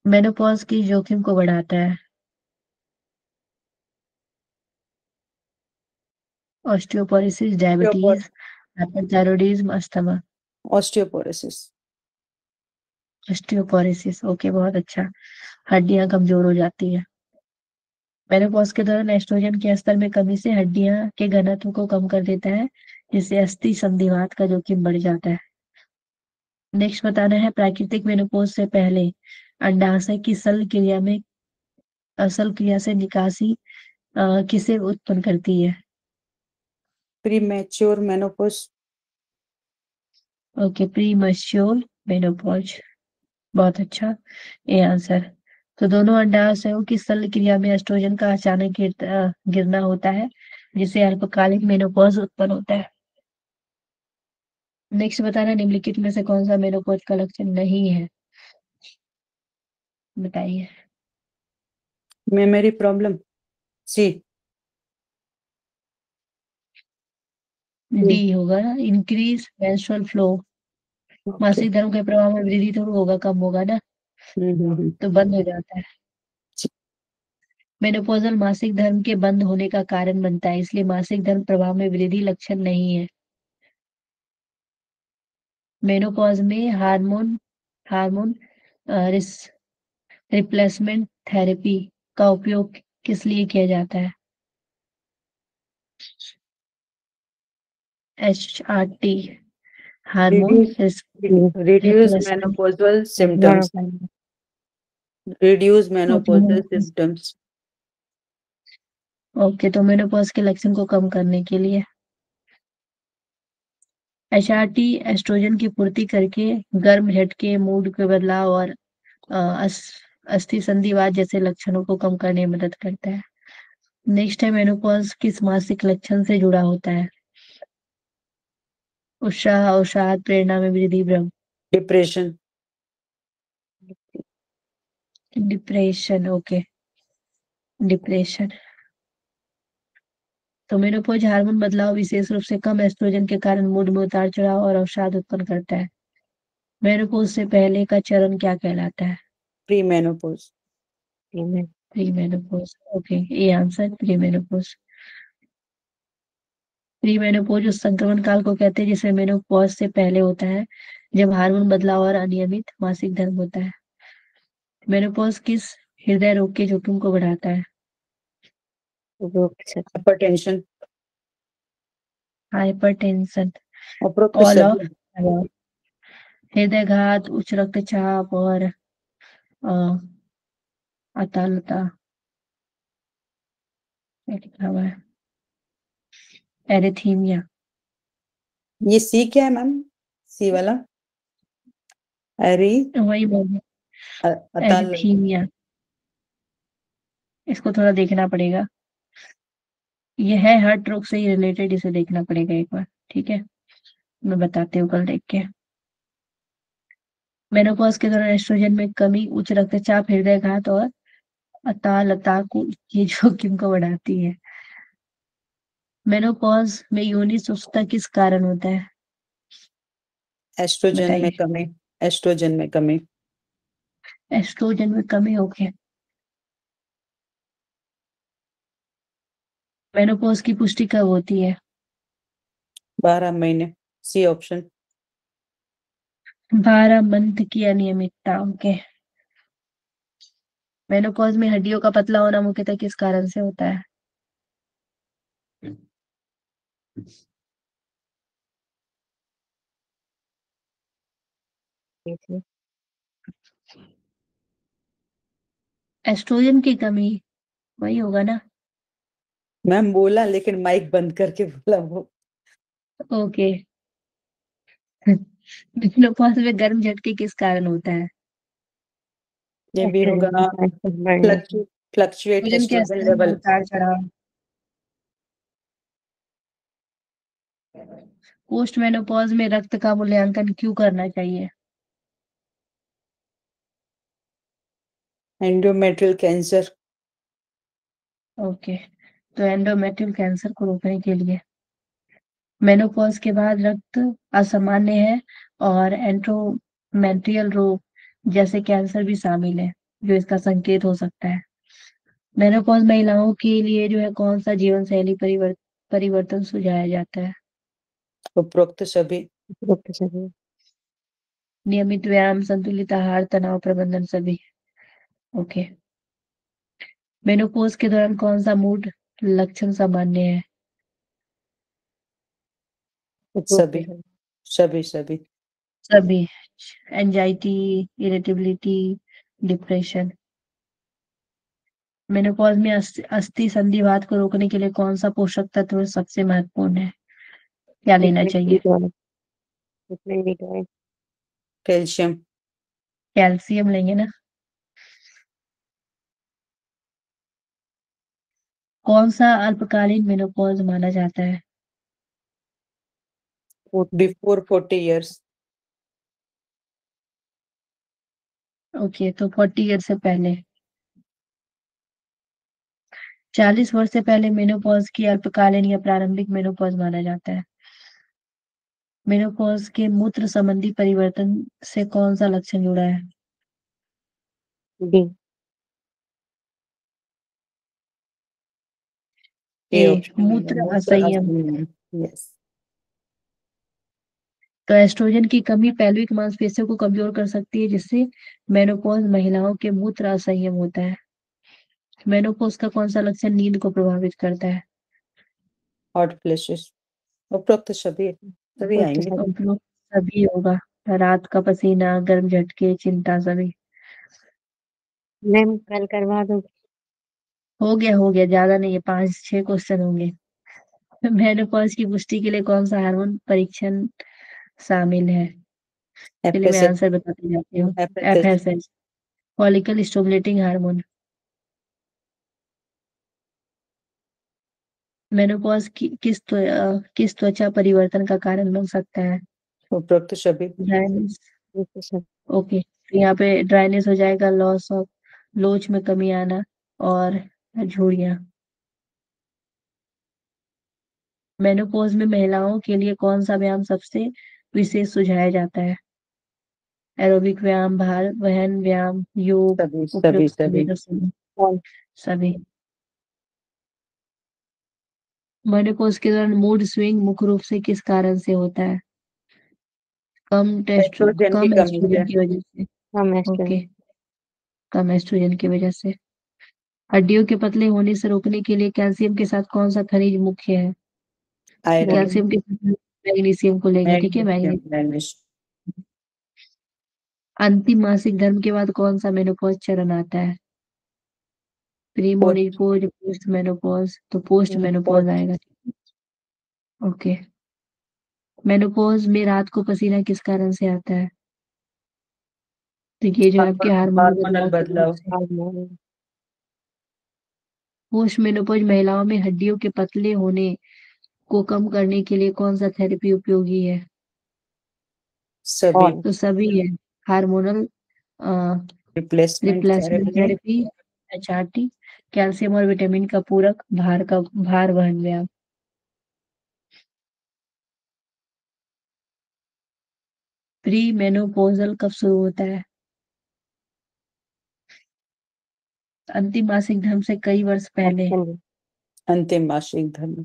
A: मेनोपॉज की जोखिम को बढ़ाता है। Osteoporosis, diabetes, hyperthyroidism, asthma.
B: Osteoporosis.
A: Osteoporosis, okay, बहुत अच्छा। हड्डियां कमजोर हो जाती है। मेनोपॉज के दौरान एस्ट्रोजन के स्तर में कमी से हड्डियां के घनत्व को कम कर देता है, जिससे अस्थि संधिवात का जोखिम बढ़ जाता है। नेक्स्ट बताना है, प्राकृतिक मेनोपॉज से पहले अंडाशय की सल क्रिया से निकासी किसे उत्पन्न करती है?
B: Pre mature menopause.
A: Okay, pre mature menopause, बहुत अच्छा ये आंसर। तो दोनों अंडाशयों की सल क्रिया में एस्ट्रोजन का अचानक गिरना होता है, जिससे अल्पकालिक मेनोपॉज उत्पन्न होता है। नेक्स्ट बताना, निम्नलिखित में से कौन सा मेनोपॉज का लक्षण नहीं है? बताइए।
B: मेमोरी प्रॉब्लम, सी।
A: डी होगा ना, इंक्रीज मेंस्ट्रुअल फ्लो। मासिक धर्म के प्रभाव में वृद्धि तो होगा, कम होगा ना, तो बंद हो जाता है। मेनोपॉजल मासिक धर्म के बंद होने का कारण बनता है, इसलिए मासिक धर्म प्रभाव में वृद्धि लक्षण नहीं है। मेनोपॉज में हार्मोन हार्मोन रिप्लेसमेंट थेरेपी का उपयोग किस लिए किया जाता है? HRT, hormone
B: reduce
A: replacement.
B: Menopausal symptoms. Reduce menopausal symptoms.
A: Okay, तो मेनोपॉज के लक्षण को कम करने के लिए HRT एस्ट्रोजन की पूर्ति करके गर्म झटके, मूड के बदलाव और अस्थि संधिवात जैसे लक्षणों को कम करने में मदद करता है। नेक्स्ट है, मेनोपॉज किस मानसिक लक्षण से जुड़ा होता है? उत्साह, अवसाद, प्रेरणा में वृद्धि, भ्रम।
B: डिप्रेशन।
A: Depression, okay, depression. तो मेनोपॉज हार्मोन बदलाव विशेष रूप से कम एस्ट्रोजन के कारण मूड में उतार चढ़ाव और अवसाद उत्पन्न करता है। मेनोपॉज से पहले का चरण क्या कहलाता है?
B: Pre menopause.
A: Pre menopause, okay, ये answer pre menopause. Pre menopause उस संक्रमण काल को कहते हैं जिसमें मेनोपॉज से पहले होता है, जब हार्मोन बदलाव और अनियमित मासिक धर्म होता है। मेनोपॉज किस हृदय रोग के जोखिम को बढ़ाता है?
B: हाइपरटेंशन।
A: हाइपरटेंशन,
B: उपरोक्त
A: ऑल ऑफ
B: सभी।
A: हृदयघात, उच्च रक्तचाप और अतालता, क्या लिखा हुआ है, एरिथीमिया।
B: ये सी क्या है मैम? सी वाला एरी
A: वही बोल,
B: अताल।
A: एरिथीमिया। इसको थोड़ा देखना पड़ेगा, ये है हार्ट रोग से ही रिलेटेड, इसे देखना पड़ेगा एक बार, ठीक है, मैं बताती हूँ कल देख के। मेनोपॉज के दौरान एस्ट्रोजन में कमी, उच्च रक्तचाप, हृदयघात और अतालता को ये जोखिम को बढ़ाती है। मेनोपॉज में योनि शुष्कता किस कारण होता है?
B: एस्ट्रोजन में
A: बताइए।
B: कमी। एस्ट्रोजन में कमी।
A: एस्ट्रोजन में कमी, ओके। मेनोपॉज की पुष्टि कब होती है?
B: 12 महीने, सी ऑप्शन।
A: 12 मंथ की अनियमितता, ओके। मेनोपॉज में हड्डियों का पतला होना मुख्यतः किस कारण से होता है? एस्ट्रोजन की कमी, वही होगा ना।
B: मैम बोला लेकिन माइक बंद करके बोला वो।
A: ओके। मेनोपॉज में गर्म झटके किस कारण होता है?
B: ये भी होगा
C: बढ़ने से।
B: फ्लक्चुएट
A: वजन के
B: एस्ट्रोजन
A: स्तर में
B: लेवल।
A: उतार चढ़ाव। पोस्ट मेनोपॉज में रक्त का मूल्यांकन क्यों करना चाहिए?
B: Endometrial cancer.
A: ओके, तो एंडोमेट्रियल कैंसर को रोकने के लिए। मेनोपॉज के बाद रक्त असामान्य है और एंडोमेट्रियल रोग जैसे कैंसर भी शामिल है, जो इसका संकेत हो सकता है। मेनोपॉज महिलाओं के लिए जो है कौन सा जीवन शैली परिवर्तन सुझाया जाता है?
B: उपरोक्त सभी।
C: उपरोक्त सभी।
A: नियमित व्यायाम, संतुलित आहार, तनाव प्रबंधन सभी। ओके। मेनोपॉज के दौरान कौन सा मूड लक्षण सामान्य है?
C: उपरोक्त
B: सभी
C: सभी।
B: सभी सभी।
A: सभी। Anxiety, irritability, depression. मेनोपॉज में अस्थि संधिवात को रोकने के लिए कौन सा पोषक तत्व सबसे महत्वपूर्ण है? क्या लेना
C: विटामिन
A: चाहिए?
C: B12. Vitamin B12.
B: Calcium.
A: Calcium लेंगे ना। कौन सा अल्पकालीन मेनोपॉज माना जाता है?
B: Before 40 years.
A: ओके, तो 40 ईयर से पहले। 40 वर्ष से पहले मेनोपॉज की अल्पकालीन या प्रारंभिक मेनोपॉज माना जाता है। मेनोपॉज के मूत्र संबंधी परिवर्तन से कौन सा लक्षण जुड़ा है?
C: डी।
B: ए
A: ए,
B: ऑप्शन
A: मूत्र असंयम।
B: यस।
A: तो एस्ट्रोजन की कमी पैल्विक मांसपेशियों को कमजोर कर सकती है, जिससे मेनोपॉज महिलाओं के मूत्र असंयम होता है। मेनोपॉज का कौन सा लक्षण नींद को प्रभावित करता है?
B: Hot flashes. उपरोक्त सभी सभी
C: उपरोक्त
B: आएंगे।
C: सभी।
A: उपरोक्त सभी होगा। रात का पसीना, गर्म झटके, चिंता सभी।
C: मैम कल करवा दो।
A: हो गया, ज्यादा नहीं है, 5-6 क्वेश्चन होंगे। मेनोपॉज की पुष्टि के लिए कौन सा हार्मोन परीक्षण शामिल है? चलिए मैं
B: एफएसएच।
A: आंसर बताती जाती हूँ।
B: FSH.
A: FSH, follicle stimulating hormone. Menopause किस त्वचा परिवर्तन का कारण बन सकता है?
B: उपरोक्त सभी।
A: ड्राइनेस।
C: उपरोक्त सभी।
A: ओके, तो यहाँ पे ड्राइनेस हो जाएगा, लॉस ऑफ लोच में कमी आना और झुर्रियां। मेनोपॉज में महिलाओं के लिए कौन सा व्यायाम सबसे विशेष सुझाया जाता है? एरोबिक व्यायाम, भार वहन व्यायाम, योग,
B: सभी सभी
A: उपयुक्त
B: सभी।
A: शरीर सभी।
C: ऑल।
A: सभी। मेनोपॉज के दौरान मूड स्विंग मुख्य रूप से किस कारण से होता है?
B: एस्ट्रोजन की
A: कम
B: कमी
A: एस्ट्रोजन
B: से।
A: की वजह से।
C: हम
A: ओके,
C: एस्ट्रोजन।
A: कम एस्ट्रोजन की वजह से। हड्डियों के पतले होने से रोकने के लिए कैल्शियम के साथ कौन सा खनिज मुख्य है? तो
B: आयरन।
A: कैल्शियम के साथ मैग्नीशियम को लेंगे, ठीक है,
B: मैग्नीशियम
A: मैग्नीशियम।
B: मैग्नीशियम।
A: अंतिम मासिक धर्म के बाद कौन सा मेनोपॉज चरण आता है? प्री मेनोपॉज, पोस्ट मेनोपॉज, तो पोस्ट मेनोपॉज आएगा। ओके। मेनोपॉज में रात को पसीना किस कारण से आता है? तो ये जो है आपके हार्मोनल
B: हार्मोनल
A: बदलाव की वजह
B: बदलाव।
A: से।
C: हार्मोन।
A: पोस्ट मेनोपॉज महिलाओं में हड्डियों के पतले होने को कम करने के लिए कौन सा थेरेपी उपयोगी है?
B: सभी।
C: ऑल।
A: तो सभी है। Hormonal
B: replacement
A: replacement
B: therapy.
A: Therapy, HRT, calcium और विटामिन का पूरक, भार वहन व्यायाम। प्री मेनोपॉजल कब शुरू होता है? अंतिम मासिक धर्म से कई वर्ष पहले।
C: Option D.
B: अंतिम मासिक धर्म।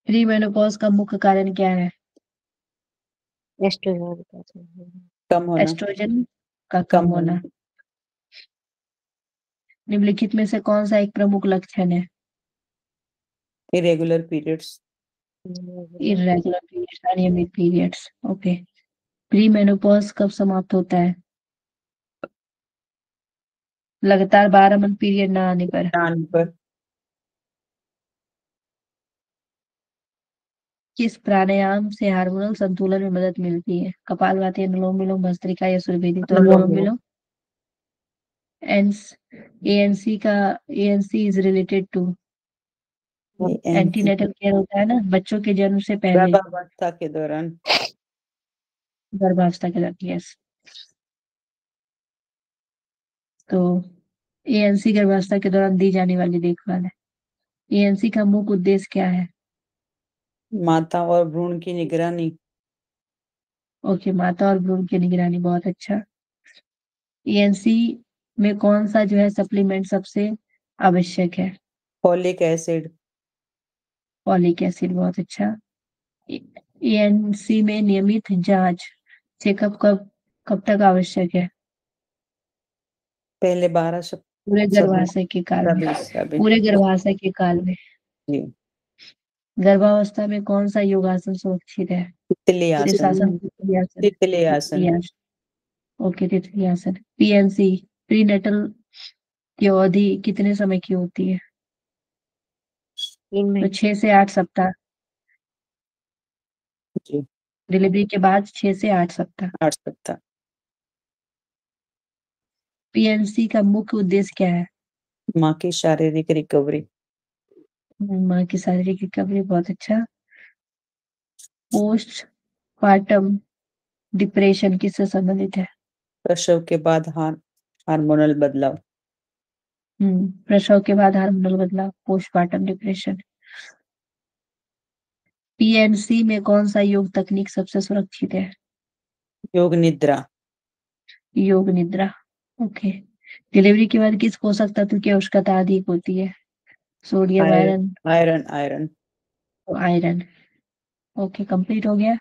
A: प्री मेनोपॉज का मुख्य कारण क्या है?
C: एस्ट्रोजन का चाहिए।
B: कम होना।
A: एस्ट्रोजन का
B: कम
A: कम
B: होना।
A: होना। निम्नलिखित में से कौन सा एक प्रमुख लक्षण है?
B: Irregular periods.
A: इर्रेगुलर पीरियड्स, अनियमित पीरियड्स। ओके। प्री मेनोपॉज कब समाप्त होता है? लगातार 12 मंथ पीरियड ना आने पर।
B: दान पर।
A: किस प्राणायाम से हार्मोनल संतुलन में मदद मिलती है? कपालभाति, अनुलोम विलोम, भस्त्रिका या सुरभिदी? तो
B: अनुलोम
A: अनुलोम विलोम। ANC का ANC is related to antenatal care होता है ना, बच्चों के जन्म से पहले,
B: गर्भावस्था के दौरान।
A: गर्भावस्था के दौरान। यस। तो ANC गर्भावस्था के दौरान दी जाने वाली देखभाल है। ANC का मुख्य उद्देश्य क्या है?
B: माता और भ्रूण की निगरानी।
A: ओके, माता और भ्रूण की निगरानी, बहुत अच्छा। ANC में कौन सा जो है सप्लीमेंट सबसे आवश्यक है?
B: Folic acid.
A: फॉलिक एसिड, बहुत अच्छा। ANC में नियमित जांच चेकअप कब कब तक आवश्यक है?
B: पहले 12
A: पूरे गर्भाशय के काल में। पूरे गर्भाशय के काल में।
B: जी।
A: गर्भावस्था में कौन सा योगासन सुरक्षित है?
B: तितली आसन।
A: शीर्षासन, तितली आसन।
B: तितली आसन।
A: ओके, तितली आसन। PNC प्रीनेटल की अवधि कितने समय की होती है?
C: 3
A: तो
C: महीने।
A: 6 से 8 सप्ताह।
B: जी।
A: डिलीवरी के बाद 6 से 8 सप्ताह।
B: 8 सप्ताह।
A: PNC का मुख्य उद्देश्य क्या है?
B: माँ की शारीरिक रिकवरी।
A: माँ की शारीरिक रिकवरी, बहुत अच्छा। पोस्ट पार्टम डिप्रेशन किससे संबंधित है?
B: प्रसव के बाद हार्मोनल बदलाव।
A: प्रसव के बाद हार्मोनल बदलाव, पोस्टमार्टम डिप्रेशन। PNC में कौन सा योग तकनीक सबसे सुरक्षित है?
B: योग निद्रा।
A: योग निद्रा। ओके। डिलीवरी के बाद किस पोषक तत्व की आवश्यकता अधिक होती है? Sodium, iron?
B: Iron.
A: Iron. Okay, complete हो गया।